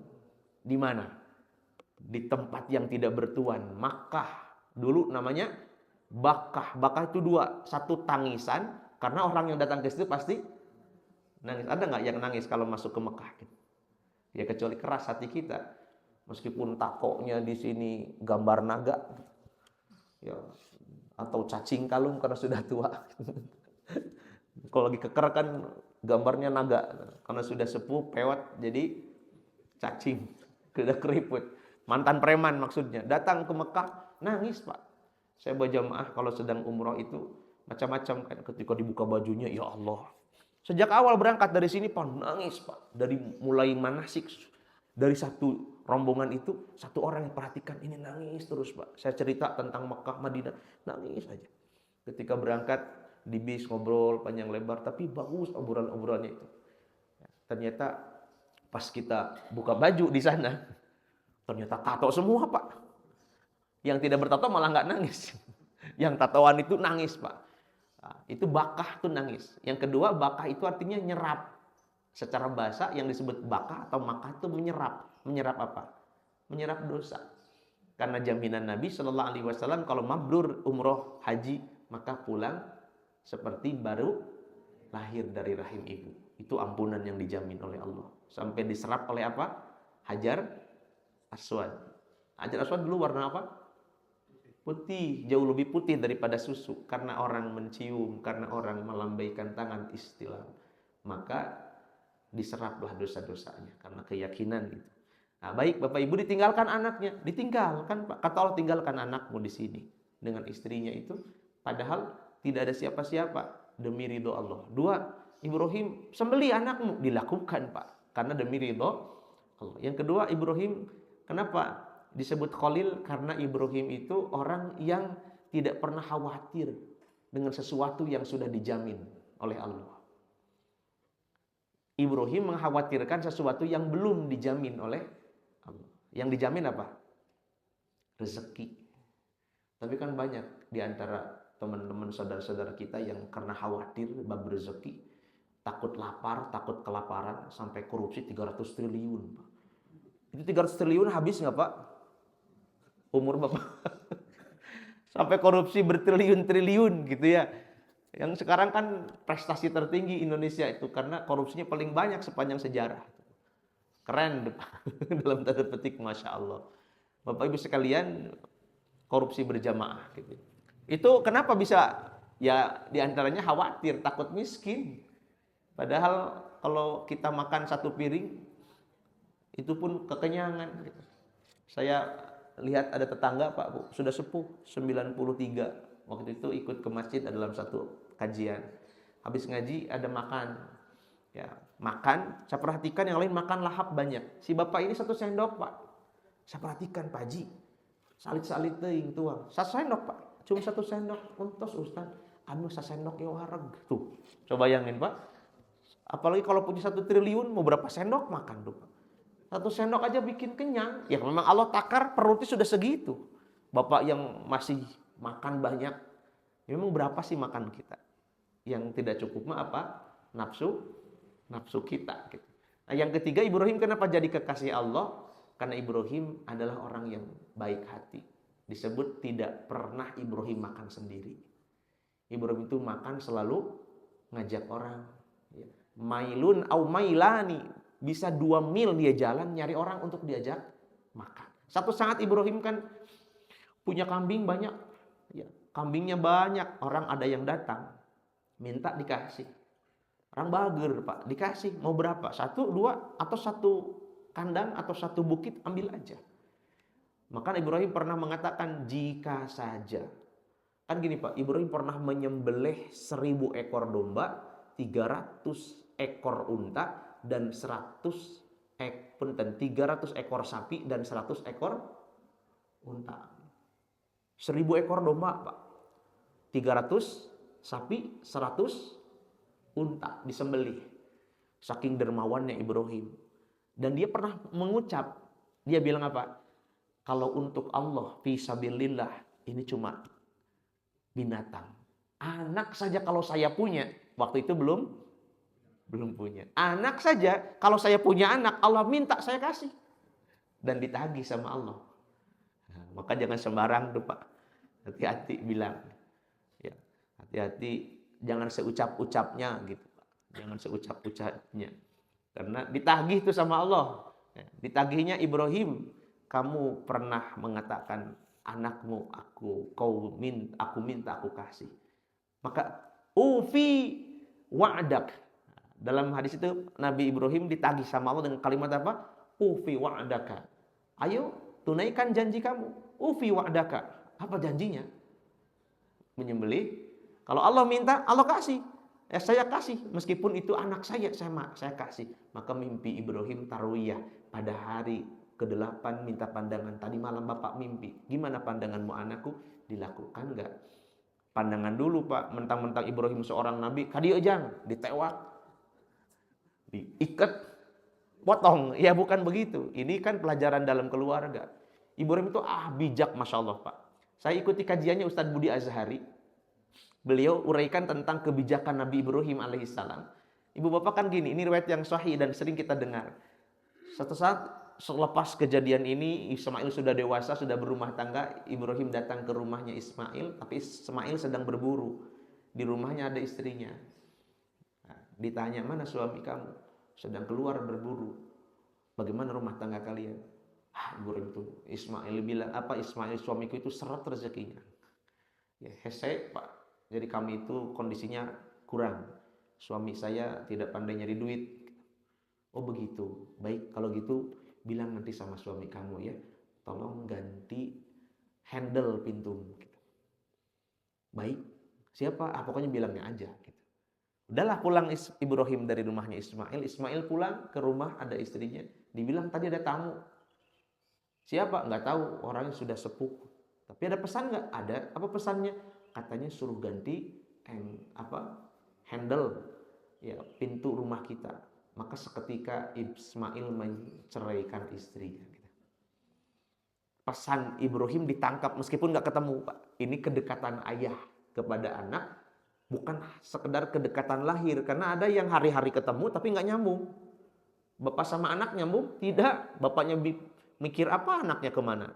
S1: di mana? Di tempat yang tidak bertuan, Makkah. Dulu namanya Bakkah. Bakkah itu 2, 1 tangisan karena orang yang datang ke situ pasti nangis. Ada nggak yang nangis kalau masuk ke Mekah? Ya kecuali keras hati kita. Meskipun takoknya di sini gambar naga, ya, atau cacing kalung karena sudah tua. Kalau lagi keker kan gambarnya naga, karena sudah sepuh, pewat, jadi cacing, sudah keriput. Mantan preman maksudnya, datang ke Mekah, nangis Pak. Saya berjamaah kalau sedang umroh itu macam-macam kan, ketika dibuka bajunya, ya Allah. Sejak awal berangkat dari sini Pak, nangis Pak. Dari mulai manasik, dari satu rombongan itu, satu orang yang perhatikan, ini nangis terus Pak. Saya cerita tentang Mekah, Madinah, nangis aja. Ketika berangkat di bis ngobrol panjang lebar, tapi bagus obrolan-obrolannya itu. Ternyata pas kita buka baju di sana, ternyata tato semua Pak. Yang tidak bertato malah nggak nangis. Yang tatoan itu nangis Pak. Nah, itu bakah tuh nangis. Yang kedua, bakah itu artinya nyerap. Secara bahasa yang disebut bakah atau makah itu menyerap. Menyerap apa? Menyerap dosa. Karena jaminan Nabi Shallallahu Alaihi Wasallam kalau mabrur umroh haji maka pulang seperti baru lahir dari rahim ibu. itu ampunan yang dijamin oleh Allah. Sampai diserap oleh apa? Hajar Aswad. Hajar Aswad dulu warna apa? Putih, jauh lebih putih daripada susu. Karena orang mencium, karena orang melambaikan tangan istilah. Maka diseraplah dosa-dosanya karena keyakinan itu. Nah, baik Bapak Ibu, ditinggalkan anaknya, ditinggalkan Pak. Kata Allah, tinggalkan anakmu di sini dengan istrinya itu, padahal tidak ada siapa-siapa, demi ridho Allah. Dua, Ibrahim sembelih anakmu, dilakukan Pak, karena demi ridho Allah. Yang kedua, Ibrahim kenapa disebut Khalil? Karena Ibrahim itu orang yang tidak pernah khawatir dengan sesuatu yang sudah dijamin oleh Allah. Ibrahim mengkhawatirkan sesuatu yang belum dijamin oleh Allah. Yang dijamin apa? Rezeki. Tapi kan banyak di antara teman-teman saudara-saudara kita yang karena khawatir bab rezeki, takut lapar, takut kelaparan, sampai korupsi 300 triliun. Itu 300 triliun habis nggak Pak? Umur Bapak? Sampai korupsi bertriliun-triliun gitu ya. Yang sekarang kan prestasi tertinggi Indonesia itu karena korupsinya paling banyak sepanjang sejarah. Keren dalam tanda petik, Masya Allah. Bapak Ibu sekalian, korupsi berjamaah gitu. Itu kenapa bisa? Ya diantaranya khawatir, takut miskin. Padahal kalau kita makan satu piring, itu pun kekenyangan gitu. Saya lihat ada tetangga Pak Bu, sudah sepuh 93. Waktu itu ikut ke masjid dalam satu kajian. Habis ngaji ada makan. Ya, makan, saya perhatikan yang lain makan lahap banyak. Si bapak ini 1 sendok, Pak. Saya perhatikan, Pak Haji. Salit-salit teuing tuang. 1 sendok, Pak. Cuma 1 sendok. Untos Ustaz. Anu 1 sendok ya wareg. Tuh, coba bayangin, Pak. Apalagi kalau punya 1 triliun, mau berapa sendok makan tuh, Pak. 1 sendok aja bikin kenyang. Ya memang Allah takar perutnya sudah segitu. Bapak yang masih makan banyak, memang berapa sih makan kita? Yang tidak cukup mah apa? Nafsu kita gitu. Nah, yang ketiga, Ibrahim kenapa jadi kekasih Allah? Karena Ibrahim adalah orang yang baik hati. Disebut tidak pernah Ibrahim makan sendiri. Ibrahim itu makan selalu ngajak orang. Mailun au mailani, bisa 2 mil dia jalan nyari orang untuk diajak makan. Satu saat Ibrahim kan punya kambing banyak. Ya, kambingnya banyak, orang ada yang datang minta dikasih. Orang bager Pak, dikasih mau berapa? 1, 2, atau 1 kandang atau 1 bukit, ambil aja. Maka Ibrahim pernah mengatakan jika saja. Kan gini Pak, Ibrahim pernah menyembelih 1000 ekor domba, 300 ekor unta, dan 300 ekor sapi dan 100 ekor unta. 1000 ekor domba Pak, 300 sapi, 100 unta disembelih. Saking dermawannya Ibrahim. Dan dia pernah mengucap, dia bilang apa? Kalau untuk Allah fisabilillah, ini cuma binatang. Anak saja kalau saya punya, waktu itu belum punya. Anak saja kalau saya punya anak, Allah minta saya kasih. Dan ditagih sama Allah. Nah, maka jangan sembarang tuh Pak. Hati-hati bilang. Ya, hati-hati jangan seucap-ucapnya gitu Pak. Jangan seucap-ucapnya. Karena ditagih itu sama Allah. Ditagihnya Ibrahim, kamu pernah mengatakan anakmu aku minta aku kasih. Maka ufi wa'dak. Dalam hadis itu Nabi Ibrahim ditagih sama Allah dengan kalimat apa? Ufi wa'daka. Ayo tunaikan janji kamu. Ufi wa'daka. Apa janjinya? Menyembelih. Kalau Allah minta, Allah kasih. Saya kasih, meskipun itu anak saya kasih. Maka mimpi Ibrahim tarwiyah pada hari ke-8 minta pandangan. Tadi malam Bapak mimpi, gimana pandanganmu anakku? Dilakukan enggak? Pandangan dulu Pak, mentang-mentang Ibrahim seorang nabi, kadieu jang, ditewak, diikat, potong. Ya bukan begitu. Ini kan pelajaran dalam keluarga. Ibrahim itu bijak Masya Allah Pak. Saya ikuti kajiannya Ustadz Budi Azhari. Beliau uraikan tentang kebijakan Nabi Ibrahim alaihissalam. Ibu bapak kan gini, ini riwayat yang sahih dan sering kita dengar. Suatu saat selepas kejadian ini, Ismail sudah dewasa, sudah berumah tangga. Ibrahim datang ke rumahnya Ismail, tapi Ismail sedang berburu. Di rumahnya ada istrinya. Nah, Ditanya, mana suami kamu? Sedang keluar berburu. Bagaimana rumah tangga kalian? Ibrahim itu Ismail bilang, apa Ismail suamiku itu seret rezekinya. Ya, hese Pak. Jadi kami itu kondisinya kurang. Suami saya tidak pandai nyari duit. Oh begitu. Baik, kalau gitu bilang nanti sama suami kamu ya, tolong ganti handle pintu. Baik. Siapa? Pokoknya bilangnya aja. Udahlah pulang Ibrahim dari rumahnya Ismail. Ismail pulang ke rumah, ada istrinya. Dibilang tadi ada tamu. Siapa? Nggak tahu. Orangnya sudah sepuh. Tapi ada pesan nggak? Ada. Apa pesannya? Katanya suruh ganti handle ya pintu rumah kita. Maka seketika Ismail menceraikan istrinya. Pesan Ibrahim ditangkap meskipun nggak ketemu, Pak. Ini kedekatan ayah kepada anak, bukan sekedar kedekatan lahir. Karena ada yang hari-hari ketemu tapi nggak nyambung. Bapak sama anak nyambung? Tidak. Bapaknya mikir apa, anaknya kemana.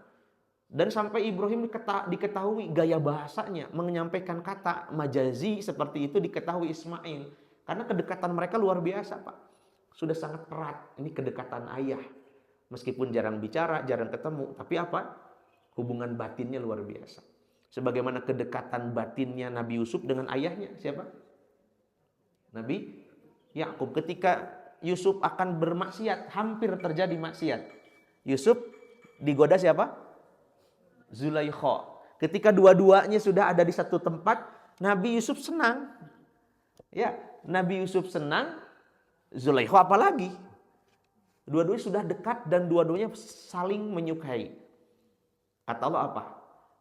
S1: Dan sampai Ibrahim diketahui gaya bahasanya, menyampaikan kata majazi seperti itu diketahui Ismail. Karena kedekatan mereka luar biasa, Pak. Sudah sangat erat. Ini kedekatan ayah. Meskipun jarang bicara, jarang ketemu. Tapi apa? Hubungan batinnya luar biasa. Sebagaimana kedekatan batinnya Nabi Yusuf dengan ayahnya. Siapa? Nabi Yakub. Ketika Yusuf akan bermaksiat, hampir terjadi maksiat. Yusuf digoda siapa? Zulaikha. Ketika dua-duanya sudah ada di satu tempat, Nabi Yusuf senang. Ya, Nabi Yusuf senang, Zulaikha apalagi? Dua-duanya sudah dekat dan dua-duanya saling menyukai. Kata Allah apa?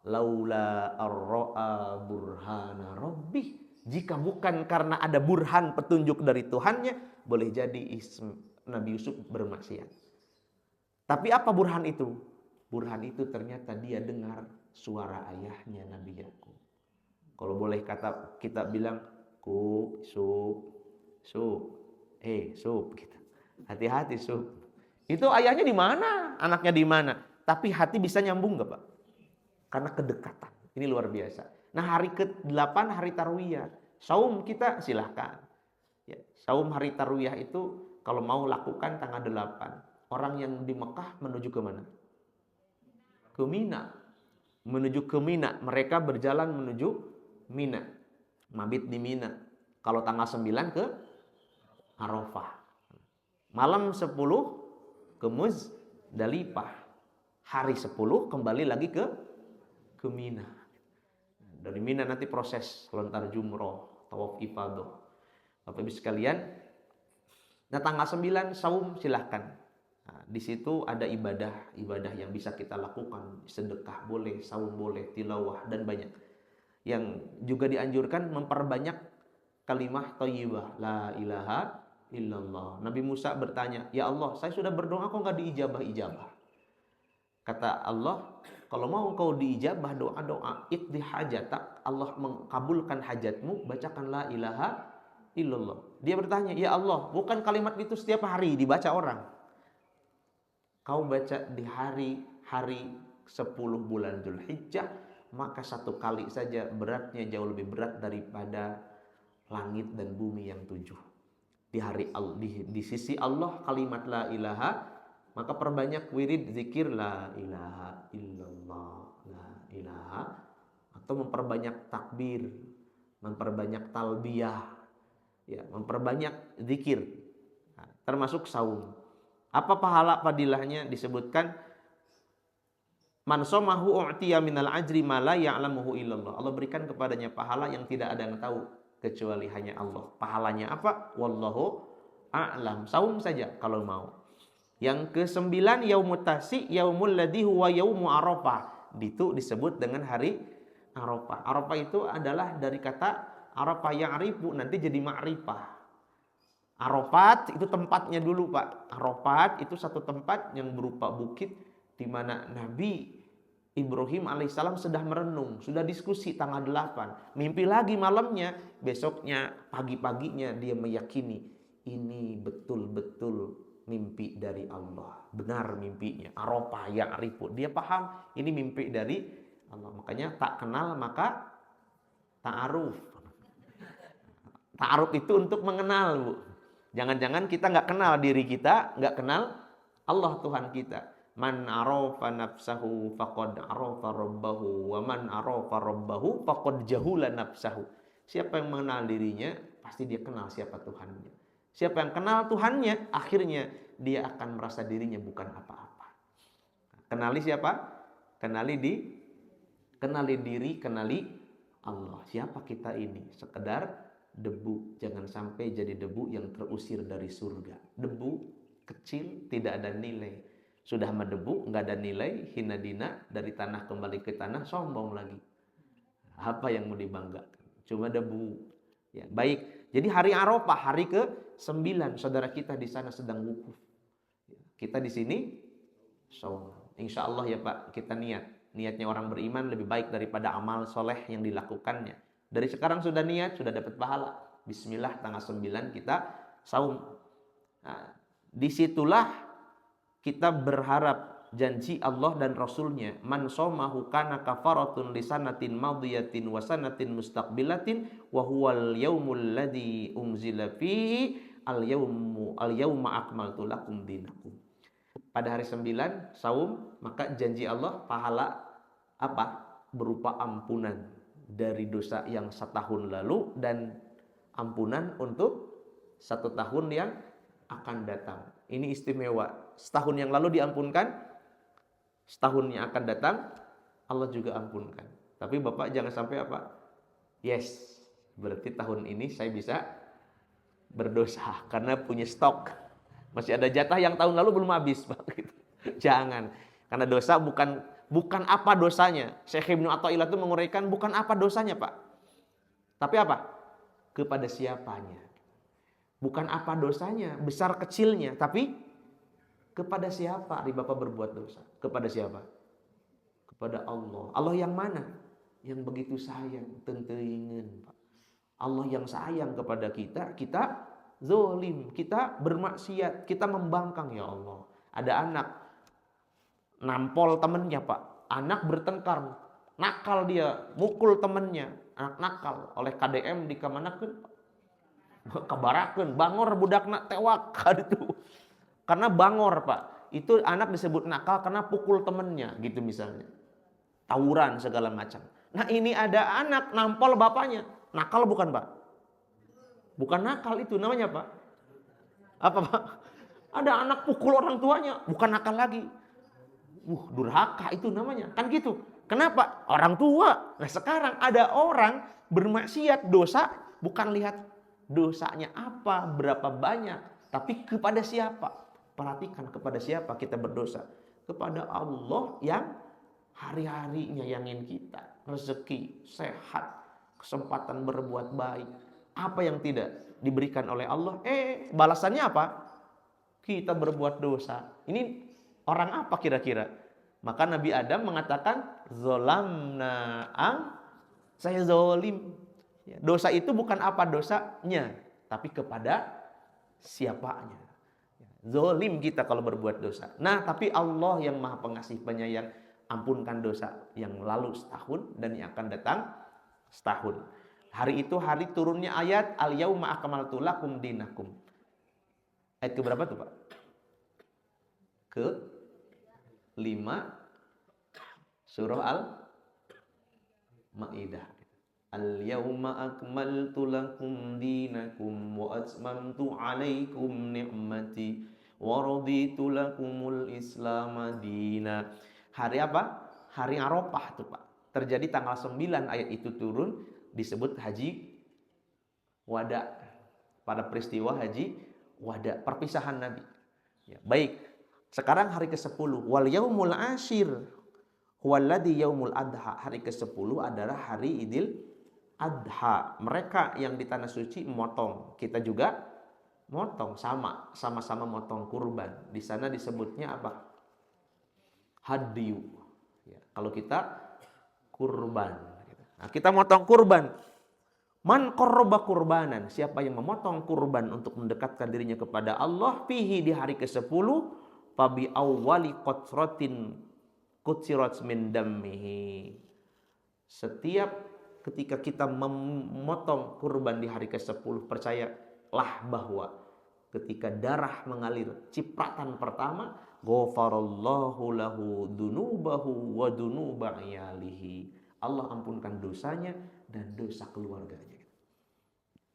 S1: Laula ar-ra'a burhana rabbih. Jika bukan karena ada burhan petunjuk dari Tuhannya, boleh jadi Nabi Yusuf bermaksiat. Tapi apa burhan itu? Burhan itu ternyata dia dengar suara ayahnya Nabi Yakub. Kalau boleh kata kita bilang sup gitu. Hati-hati sup. Itu ayahnya di mana? Anaknya di mana? Tapi hati bisa nyambung enggak, Pak? Karena kedekatan. Ini luar biasa. Nah, hari ke-8 hari Tarwiyah. Saum kita silahkan. Ya, saum hari Tarwiyah itu kalau mau lakukan tanggal 8. Orang yang di Mekah menuju ke mana? Ke Mina. Menuju ke Mina. Mereka berjalan menuju Mina. Mabit di Mina. Kalau tanggal 9 ke Arafah. Malam 10 ke Muzdalifah. Hari 10 kembali lagi ke Mina. Dari Mina nanti proses lontar jumroh, tawaf ifadah. Bapak Ibu sekalian, nah tanggal 9 saum silahkan. Nah, di situ ada ibadah yang bisa kita lakukan, sedekah boleh, saum boleh, tilawah dan banyak. Yang juga dianjurkan memperbanyak kalimah thayyibah, la ilaha illallah. Nabi Musa bertanya, ya Allah, saya sudah berdoa kok nggak diijabah-ijabah. Kata Allah, kalau mau engkau diijabah doa-doa, iqdi hajatak, Allah mengkabulkan hajatmu, bacakan la ilaha illallah. Dia bertanya, ya Allah, bukan kalimat itu setiap hari dibaca orang. Kau baca di hari 10 bulan Dzulhijjah, maka satu kali saja beratnya jauh lebih berat daripada langit dan bumi yang 7. Di sisi Allah kalimat la ilaha, maka perbanyak wirid zikir la ilaha illallah, la ilaha, atau memperbanyak takbir, memperbanyak talbiyah, ya, memperbanyak zikir, nah, termasuk saum. Apa pahala fadilahnya? Disebutkan man somahu u'tiya minal ajri ma la ya'lamuhu illallah. Allah berikan kepadanya pahala yang tidak ada yang tahu kecuali hanya Allah. Pahalanya apa? Wallahu a'lam. Saum saja kalau mau. Yang ke-9 yaumut tasi yaumul ladzi huwa yaumu arafah. Itu disebut dengan hari Arafah. Arafah itu adalah dari kata Arafah ya'rifu, nanti jadi ma'rifah. Arafat itu tempatnya dulu, Pak. Arafat itu satu tempat yang berupa bukit di mana Nabi Ibrahim alaihissalam sudah merenung, sudah diskusi tanggal 8. Mimpi lagi malamnya, besoknya pagi-paginya dia meyakini ini betul-betul mimpi dari Allah. Benar mimpinya. Arafah ya'rifu. Dia paham ini mimpi dari Allah. Makanya tak kenal maka ta'aruf. Ta'aruf itu untuk mengenal, Bu. Jangan-jangan kita nggak kenal diri kita, nggak kenal Allah Tuhan kita. Man arafa nafsahu faqad arafa rabbahu wa man arafa rabbahu faqad jahula nafsahu. Siapa yang mengenal dirinya, pasti dia kenal siapa Tuhannya. Siapa yang kenal Tuhannya, akhirnya dia akan merasa dirinya bukan apa-apa. Kenali siapa? Kenali diri, kenali Allah. Siapa kita ini? Sekedar debu. Jangan sampai jadi debu yang terusir dari surga. Debu kecil, tidak ada nilai. Sudah mendebu, nggak ada nilai, hina dina, dari tanah kembali ke tanah, sombong lagi. Apa yang mau dibanggakan? Cuma debu. Ya, baik. Jadi hari Arafah, hari ke-9, saudara kita di sana sedang wukuf. Kita di sini saum. Insya Allah ya Pak, kita niatnya orang beriman lebih baik daripada amal soleh yang dilakukannya. Dari sekarang sudah niat, sudah dapat pahala. Bismillah, tanggal 9 kita saum. Nah, disitulah kita berharap janji Allah dan Rasulnya. Man somahu kana kafaratun lisanatin madiyatin wasanatin mustaqbilatin wa huwal yaumul ladzi unzila fihi al yauma akmaltu lakum dinakum. Pada hari 9 saum, maka janji Allah pahala apa? Berupa ampunan dari dosa yang setahun lalu dan ampunan untuk 1 tahun yang akan datang. Ini istimewa. Setahun yang lalu diampunkan, setahun yang akan datang Allah juga ampunkan. Tapi Bapak jangan sampai apa? Yes, berarti tahun ini saya bisa berdosa karena punya stok. Masih ada jatah yang tahun lalu belum habis, Pak. Jangan. Karena dosa bukan apa dosanya. Syekh Ibnu Athaillah itu menguraikan bukan apa dosanya, Pak. Tapi apa? Kepada siapanya. Bukan apa dosanya, besar kecilnya, tapi kepada siapa hari Bapak berbuat dosa? Kepada siapa? Kepada Allah. Allah yang mana? Yang begitu sayang, tenteingen, Pak. Allah yang sayang kepada kita, kita zolim, kita bermaksiat, kita membangkang, ya Allah. Ada anak nampol temennya, Pak. Anak bertengkar, nakal dia, mukul temennya, anak nakal oleh KDM di kamanakeun, Pak. Kabarakeun bangor budakna tewak itu. Karena bangor, Pak. Itu anak disebut nakal karena pukul temennya gitu misalnya. Tawuran segala macam. Nah, ini ada anak nampol bapaknya. Nakal bukan, Pak? Bukan nakal itu namanya, Pak. Apa, Pak? Ada anak pukul orang tuanya, bukan nakal lagi. Durhaka itu namanya. Kan gitu. Kenapa? Orang tua. Nah, sekarang ada orang bermaksiat dosa bukan lihat dosanya apa, berapa banyak, tapi kepada siapa? Perhatikan kepada siapa kita berdosa. Kepada Allah yang hari-hari nyayangin kita. Rezeki, sehat, kesempatan berbuat baik. Apa yang tidak diberikan oleh Allah? Balasannya apa? Kita berbuat dosa. Ini orang apa kira-kira? Maka Nabi Adam mengatakan, zolamna saya zolim. Dosa itu bukan apa dosanya, tapi kepada siapanya. Zolim kita kalau berbuat dosa. Nah, tapi Allah yang Maha Pengasih Penyayang, ampunkan dosa yang lalu setahun dan yang akan datang setahun. Hari itu hari turunnya ayat al-yauma akmaltu lakum dinakum. Ayat ke berapa tuh, Pak? Ke-5 surah Al-Maidah. Al-yauma akmaltu lakum dinakum wa atmamtu alaikum ni'mati wa raditu lakumul Islam dina. Hari apa? Hari Arafah tuh, Pak. Terjadi tanggal 9 ayat itu turun, disebut haji wada. Pada peristiwa haji wada, perpisahan Nabi. Ya, baik. Sekarang hari ke-10, wal yaumul ashir huwallazi yaumul adha. Hari ke-10 adalah hari Idul Adha. Mereka yang di tanah suci motong, kita juga motong, sama-sama motong kurban. Di sana disebutnya apa? Hadyu. Ya, kalau kita kurban. Nah, kita motong kurban. Man qarraba kurbanan, siapa yang memotong kurban untuk mendekatkan dirinya kepada Allah, fihi di hari ke-10, fabi awwali qatratin kutsirat min dammihi. Setiap ketika kita memotong kurban di hari ke-10, percayalah bahwa ketika darah mengalir cipratan pertama, ghafarallahu lahu dunubahu wa dunuba iyalihi. Allah ampunkan dosanya dan dosa keluarganya.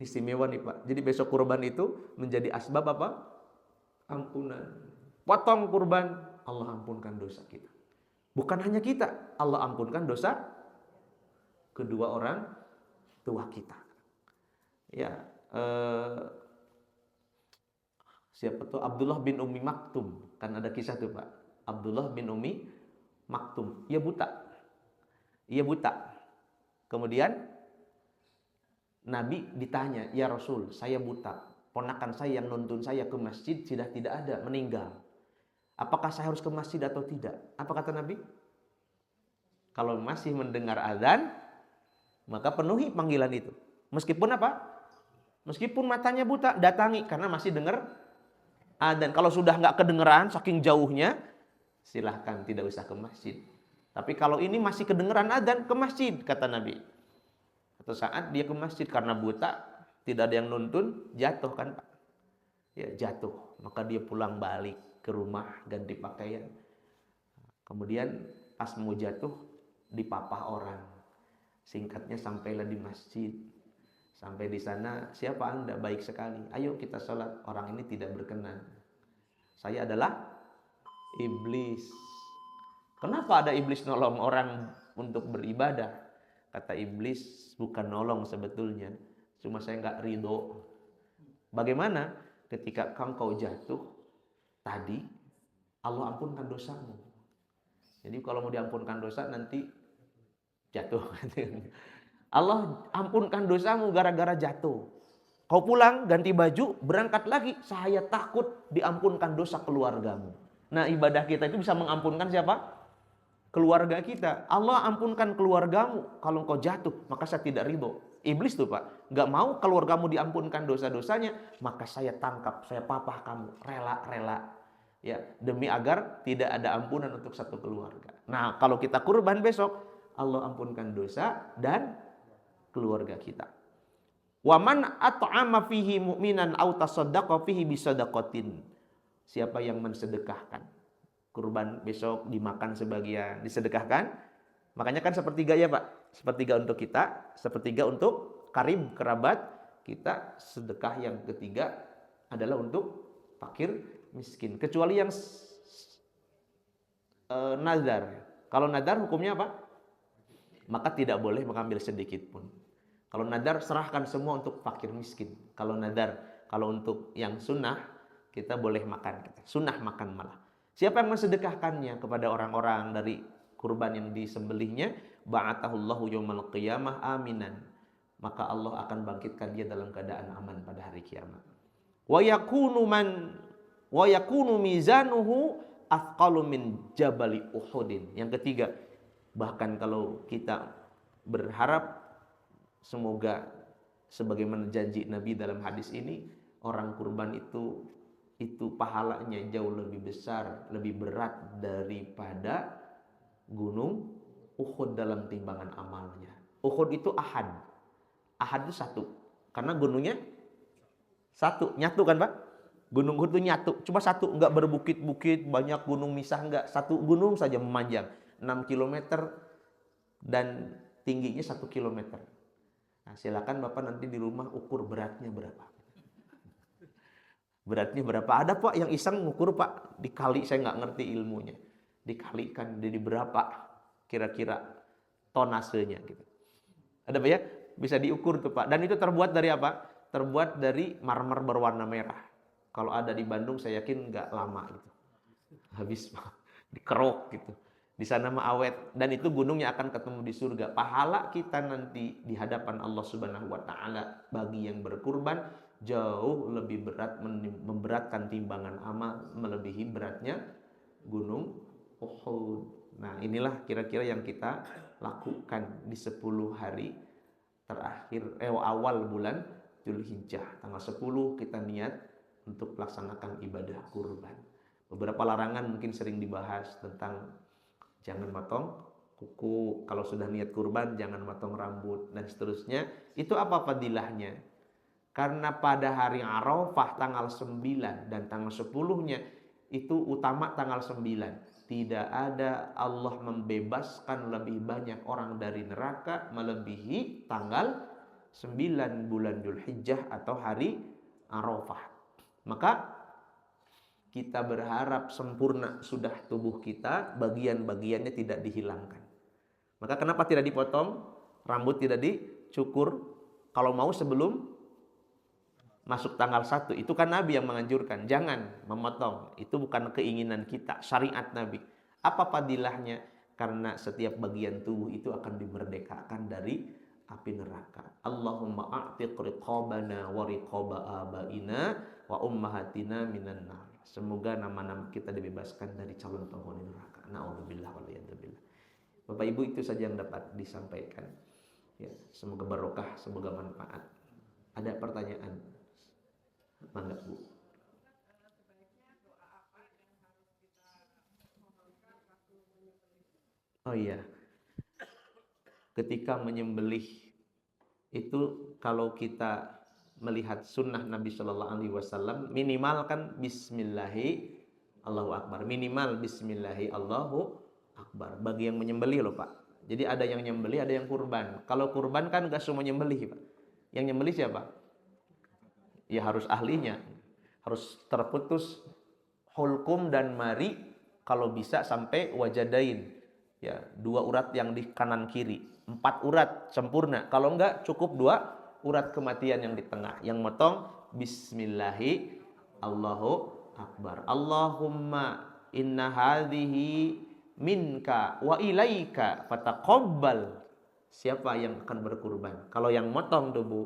S1: Istimewa nih Pak. Jadi besok kurban itu menjadi asbab apa? Ampunan. Potong kurban, Allah ampunkan dosa kita. Bukan hanya kita, Allah ampunkan dosa kedua orang tua kita. Ya, siapa tuh? Abdullah bin Umi Maktum. Kan ada kisah tuh Pak. Abdullah bin Umi Maktum. Ia buta. Kemudian Nabi ditanya, ya Rasul, saya buta. Ponakan saya yang nuntun saya ke masjid sudah tidak ada, meninggal. Apakah saya harus ke masjid atau tidak? Apa kata Nabi? Kalau masih mendengar azan, maka penuhi panggilan itu. Meskipun apa? Meskipun matanya buta, datangi karena masih dengar azan. Kalau sudah nggak kedengeran, saking jauhnya, silahkan tidak usah ke masjid. Tapi kalau ini masih kedengeran azan, ke masjid, kata Nabi. Atau saat dia ke masjid karena buta, tidak ada yang nuntun, jatuh kan Pak? Ya jatuh, maka dia pulang balik ke rumah, ganti pakaian. Kemudian pas mau jatuh, dipapah orang. Singkatnya sampailah di masjid. Sampai di sana, siapa Anda? Baik sekali. Ayo kita sholat. Orang ini tidak berkenan. Saya adalah iblis. Kenapa ada iblis nolong orang untuk beribadah? Kata iblis, bukan nolong sebetulnya. Cuma saya nggak ridho. Bagaimana? Ketika engkau jatuh tadi, Allah ampunkan dosamu. Jadi kalau mau diampunkan dosa nanti jatuh. Allah ampunkan dosamu gara-gara jatuh. Kau pulang, ganti baju, berangkat lagi. Saya takut diampunkan dosa keluargamu. Nah ibadah kita itu bisa mengampunkan siapa? Keluarga kita. Allah ampunkan keluargamu. Kalau engkau jatuh, maka saya tidak ridho. Iblis tuh Pak, gak mau keluargamu diampunkan dosa-dosanya, maka saya tangkap, saya papah kamu, rela-rela. Ya, demi agar tidak ada ampunan untuk satu keluarga. Nah, kalau kita kurban besok, Allah ampunkan dosa dan keluarga kita. Wa man at'ama fihi mu'minan aw tasaddaqa fihi bisadaqatin. Siapa yang mensedekahkan kurban besok, dimakan sebagian, disedekahkan. Makanya kan sepertiga ya Pak. Sepertiga untuk kita, sepertiga untuk karib, kerabat kita. Sedekah yang ketiga adalah untuk fakir, miskin. Kecuali yang nazar. Kalau nazar hukumnya apa? Maka tidak boleh mengambil sedikit pun. Kalau nazar serahkan semua untuk fakir, miskin. Kalau nazar, kalau untuk yang sunnah kita boleh makan. Sunnah makan malah. Siapa yang mensedekahkannya kepada orang-orang dari kurban yang disembelihnya, ba'atahullahu yaumal qiyamah aminan. Maka Allah akan bangkitkan dia dalam keadaan aman pada hari kiamat. Wa yakunu mizanuhu athqalu min jabali Uhudin. Yang ketiga, bahkan kalau kita berharap semoga sebagaimana janji Nabi dalam hadis ini, orang kurban itu pahalanya jauh lebih besar, lebih berat daripada gunung Uhud dalam timbangan amalnya. Uhud itu ahad. Ahad itu satu. Karena gunungnya satu, nyatu kan Pak? Gunung Uhud itu nyatu, cuma satu, enggak berbukit-bukit, banyak gunung misah, enggak. Satu gunung saja memanjang, 6 km dan tingginya 1 km. Nah, silakan Bapak nanti di rumah ukur beratnya berapa. Beratnya berapa? Ada Pak yang iseng ngukur Pak, dikali, saya nggak ngerti ilmunya. Dikalikan jadi berapa kira-kira tonasenya gitu. Ada Pak ya? Bisa diukur tuh Pak. Dan itu terbuat dari apa? Terbuat dari marmer berwarna merah. Kalau ada di Bandung saya yakin nggak lama gitu. Habis Pak, dikerok gitu. Di sana mah awet, dan itu gunungnya akan ketemu di surga. Pahala kita nanti di hadapan Allah Subhanahu wa taala bagi yang berkurban jauh lebih berat, memberatkan timbangan amal, melebihi beratnya gunung Uhud. Nah, inilah kira-kira yang kita lakukan di 10 hari terakhir awal bulan Dzulhijjah. Tanggal 10 kita niat untuk melaksanakan ibadah kurban. Beberapa larangan mungkin sering dibahas tentang jangan motong kuku. Kalau sudah niat kurban jangan potong rambut dan seterusnya. Itu apa fadilahnya? Karena pada hari Arafah tanggal 9 dan tanggal 10-nya itu utama tanggal 9. Tidak ada Allah membebaskan lebih banyak orang dari neraka melebihi tanggal 9 bulan Dzulhijjah atau hari Arafah. Maka kita berharap sempurna sudah tubuh kita, bagian-bagiannya tidak dihilangkan. Maka kenapa tidak dipotong? Rambut tidak dicukur. Kalau mau sebelum masuk tanggal 1, itu kan Nabi yang menganjurkan, jangan memotong. Itu bukan keinginan kita, syariat Nabi. Apa fadilahnya? Karena setiap bagian tubuh itu akan dimerdekakan dari api neraka. Allahumma a'tiq riqabana wa riqaba abaina wa ummahatina minan nar. Semoga nama-nama kita dibebaskan dari calon penghuni neraka. Na'udzubillah waliyadzubillah. Bapak Ibu, itu saja yang dapat disampaikan. Ya, semoga barokah, semoga manfaat. Ada pertanyaan? Mangga Bu. Oh iya. Ketika menyembelih itu kalau kita melihat sunnah Nabi Shallallahu Alaihi Wasallam minimal kan Bismillahi Allahu Akbar, minimal Bismillahi Allahu Akbar bagi yang menyembelih loh Pak. Jadi ada yang nyembelih, ada yang kurban. Kalau kurban kan gak semua nyembelih Pak. Yang nyembelih siapa? Ya harus ahlinya, harus terputus hulkum dan mari, kalau bisa sampai wajadain, ya 2 urat yang di kanan kiri, 4 urat sempurna. Kalau enggak cukup 2 urat kematian yang di tengah. Yang motong Bismillahi Allahu Akbar. Allahumma inna hadhihi minka wa ilaika fataqabbal. Siapa yang akan berkurban? Kalau yang motong tuh Bu.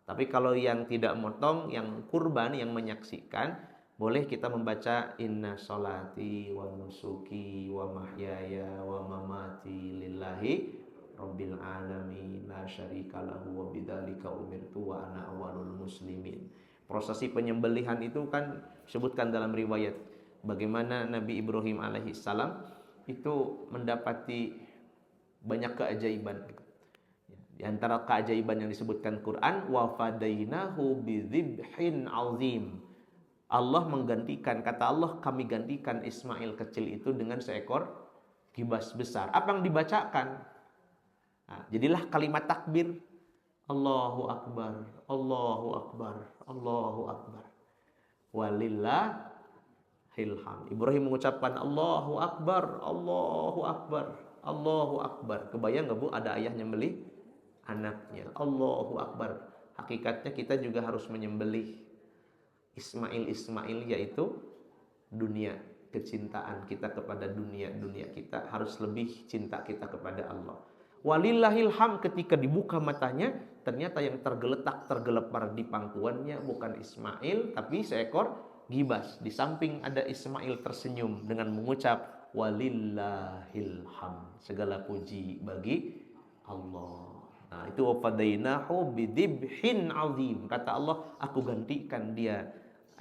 S1: Tapi kalau yang tidak motong, yang kurban, yang menyaksikan, boleh kita membaca inna sholati wa nusuki wa mahyaya wa mamati lillahi rabbil alamin la syarika lahu wa bidzalika umirtu wa ana awwalul muslimin. Prosesi penyembelihan itu kan disebutkan dalam riwayat bagaimana Nabi Ibrahim alaihissalam itu mendapati banyak keajaiban. Di antara keajaiban yang disebutkan Quran, wa fadainahu bidzibhin azim. Allah menggantikan, kata Allah, kami gantikan Ismail kecil itu dengan seekor kibas besar. Apa yang dibacakan? Nah, jadilah kalimat takbir. Allahu Akbar, Allahu Akbar, Allahu Akbar. Walillahil hamd. Ibrahim mengucapkan Allahu Akbar, Allahu Akbar, Allahu Akbar. Kebayang gak Bu ada ayah nyembelih anaknya? Allahu Akbar. Hakikatnya kita juga harus menyembelih Ismail, yaitu dunia, kecintaan kita kepada dunia kita harus lebih cinta kita kepada Allah. Walillahil hamd, ketika dibuka matanya ternyata yang tergelepar di pangkuannya bukan Ismail tapi seekor gibas. Di samping ada Ismail tersenyum dengan mengucap walillahil hamd, segala puji bagi Allah. Nah, itu wafadainahu bidibhin azim. Kata Allah, aku gantikan dia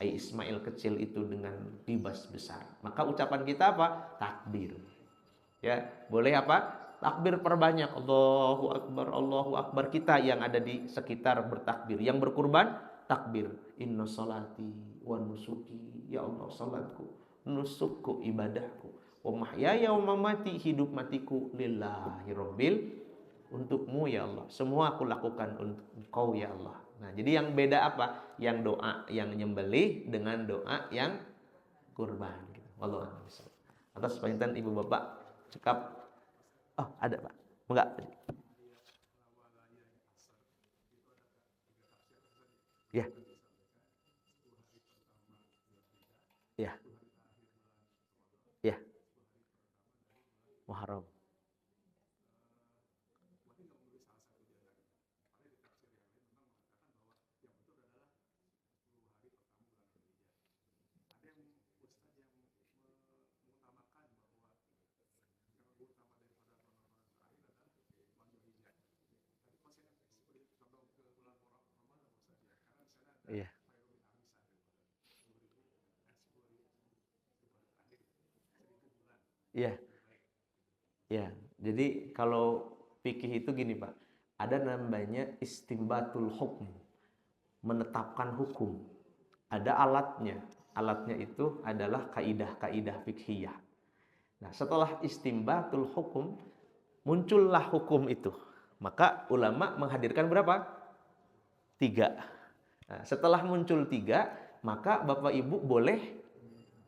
S1: Ismail kecil itu dengan kibas besar. Maka ucapan kita apa? Takbir. Ya, boleh apa? Takbir perbanyak. Allahu Akbar, Allahu Akbar. Kita yang ada di sekitar bertakbir. Yang berkurban, takbir. Inna salati wa nusuki. Ya Allah, salatku, nusukku, ibadahku. Wa mahyaya wa mamati, hidup matiku lillahi rabbil, untukmu ya Allah. Semua aku lakukan untuk Engkau ya Allah. Nah, jadi yang beda apa? Yang doa yang nyembelih dengan doa yang kurban. Wallahu a'lam. Atas permintaan Ibu Bapak cekap. Oh, ada Pak. Enggak. Ya. Ya. Ya. Muharram. Iya. Iya. Ya, jadi kalau fikih itu gini Pak, ada namanya istimbatul hukm, menetapkan hukum. Ada alatnya. Alatnya itu adalah kaidah-kaidah fikhiyah. Nah, setelah istimbatul hukum, muncullah hukum itu. Maka ulama menghadirkan berapa? 3. Nah, setelah muncul 3, maka Bapak Ibu boleh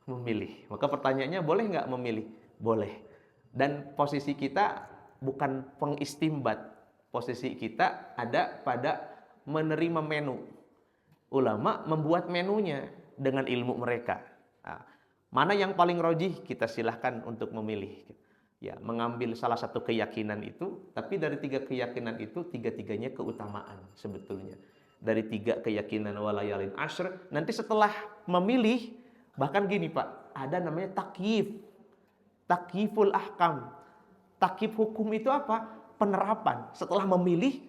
S1: memilih. Maka pertanyaannya, boleh nggak memilih? Boleh. Dan posisi kita bukan pengistimbat. Posisi kita ada pada menerima menu. Ulama membuat menunya dengan ilmu mereka. Nah, mana yang paling rojih, kita silahkan untuk memilih. Ya, mengambil salah satu keyakinan itu, tapi dari 3 keyakinan itu, 3-tiganya keutamaan sebetulnya. Dari 3 keyakinan walayalin ashr, nanti setelah memilih, bahkan gini Pak, ada namanya takyif. Takyiful ahkam. Takyif hukum itu apa? Penerapan. Setelah memilih,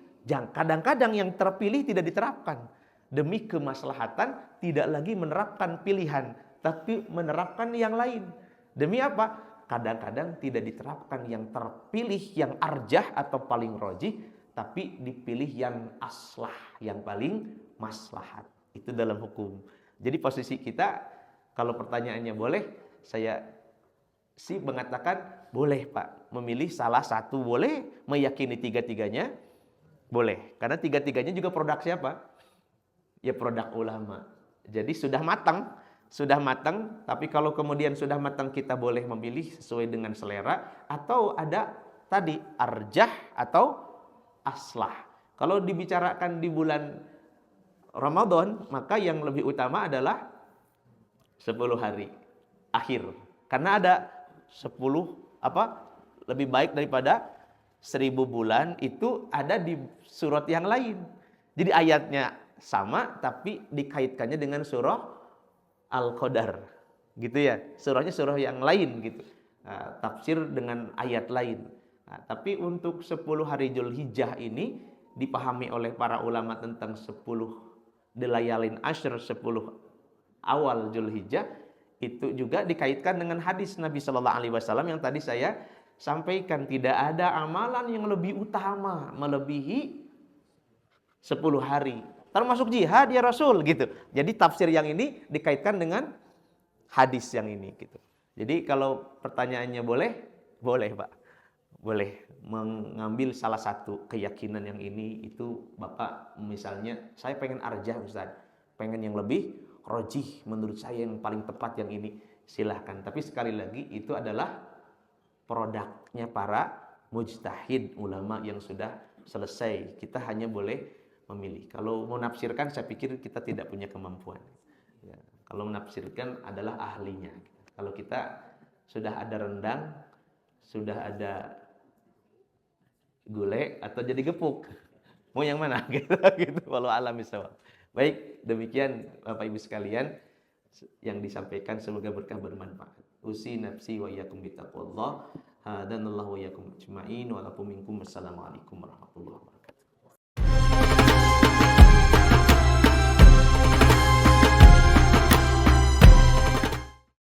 S1: kadang-kadang yang terpilih tidak diterapkan. Demi kemaslahatan tidak lagi menerapkan pilihan, tapi menerapkan yang lain. Demi apa? Kadang-kadang tidak diterapkan yang terpilih, yang arjah atau paling rojih, tapi dipilih yang aslah, yang paling maslahat. Itu dalam hukum. Jadi posisi kita, kalau pertanyaannya boleh, saya sih mengatakan boleh Pak, memilih salah satu boleh, meyakini 3-tiganya boleh. Karena 3-tiganya juga produk siapa? Ya produk ulama. Jadi sudah matang, tapi kalau kemudian sudah matang kita boleh memilih sesuai dengan selera, atau ada tadi arjah atau aslah. Kalau dibicarakan di bulan Ramadan, maka yang lebih utama adalah 10 hari akhir. Karena ada 10 lebih baik daripada 1000 bulan, itu ada di surat yang lain. Jadi ayatnya sama tapi dikaitkannya dengan surah Al-Qadar. Gitu ya. Surahnya surah yang lain gitu. Nah, tafsir dengan ayat lain. Nah, tapi untuk 10 hari Dzulhijjah ini dipahami oleh para ulama tentang 10 delayalin ashr, 10 awal Dzulhijjah, itu juga dikaitkan dengan hadis Nabi Shallallahu Alaihi Wasallam yang tadi saya sampaikan. Tidak ada amalan yang lebih utama melebihi 10 hari, termasuk jihad ya Rasul gitu. Jadi tafsir yang ini dikaitkan dengan hadis yang ini gitu. Jadi kalau pertanyaannya boleh Pak, boleh mengambil salah satu keyakinan yang ini. Itu Bapak misalnya, saya pengen arjah Ustaz, pengen yang lebih rojih, menurut saya yang paling tepat yang ini, silahkan. Tapi sekali lagi itu adalah produknya para mujtahid, ulama yang sudah selesai. Kita hanya boleh memilih. Kalau mau menafsirkan, saya pikir kita tidak punya kemampuan. Ya, kalau menafsirkan adalah ahlinya. Kalau kita sudah ada rendang, sudah ada gulai, atau jadi gepuk, mau yang mana? Gitu. Walau alam bisawab. Baik, demikian Bapak Ibu sekalian yang disampaikan, semoga berkah bermanfaat. Usi nafsi wa iyyakum bittaqwallah. Hadanallahu wa iyyakum ajma'in wa lakum minkum. Wassalamualaikum warahmatullahi wabarakatuh.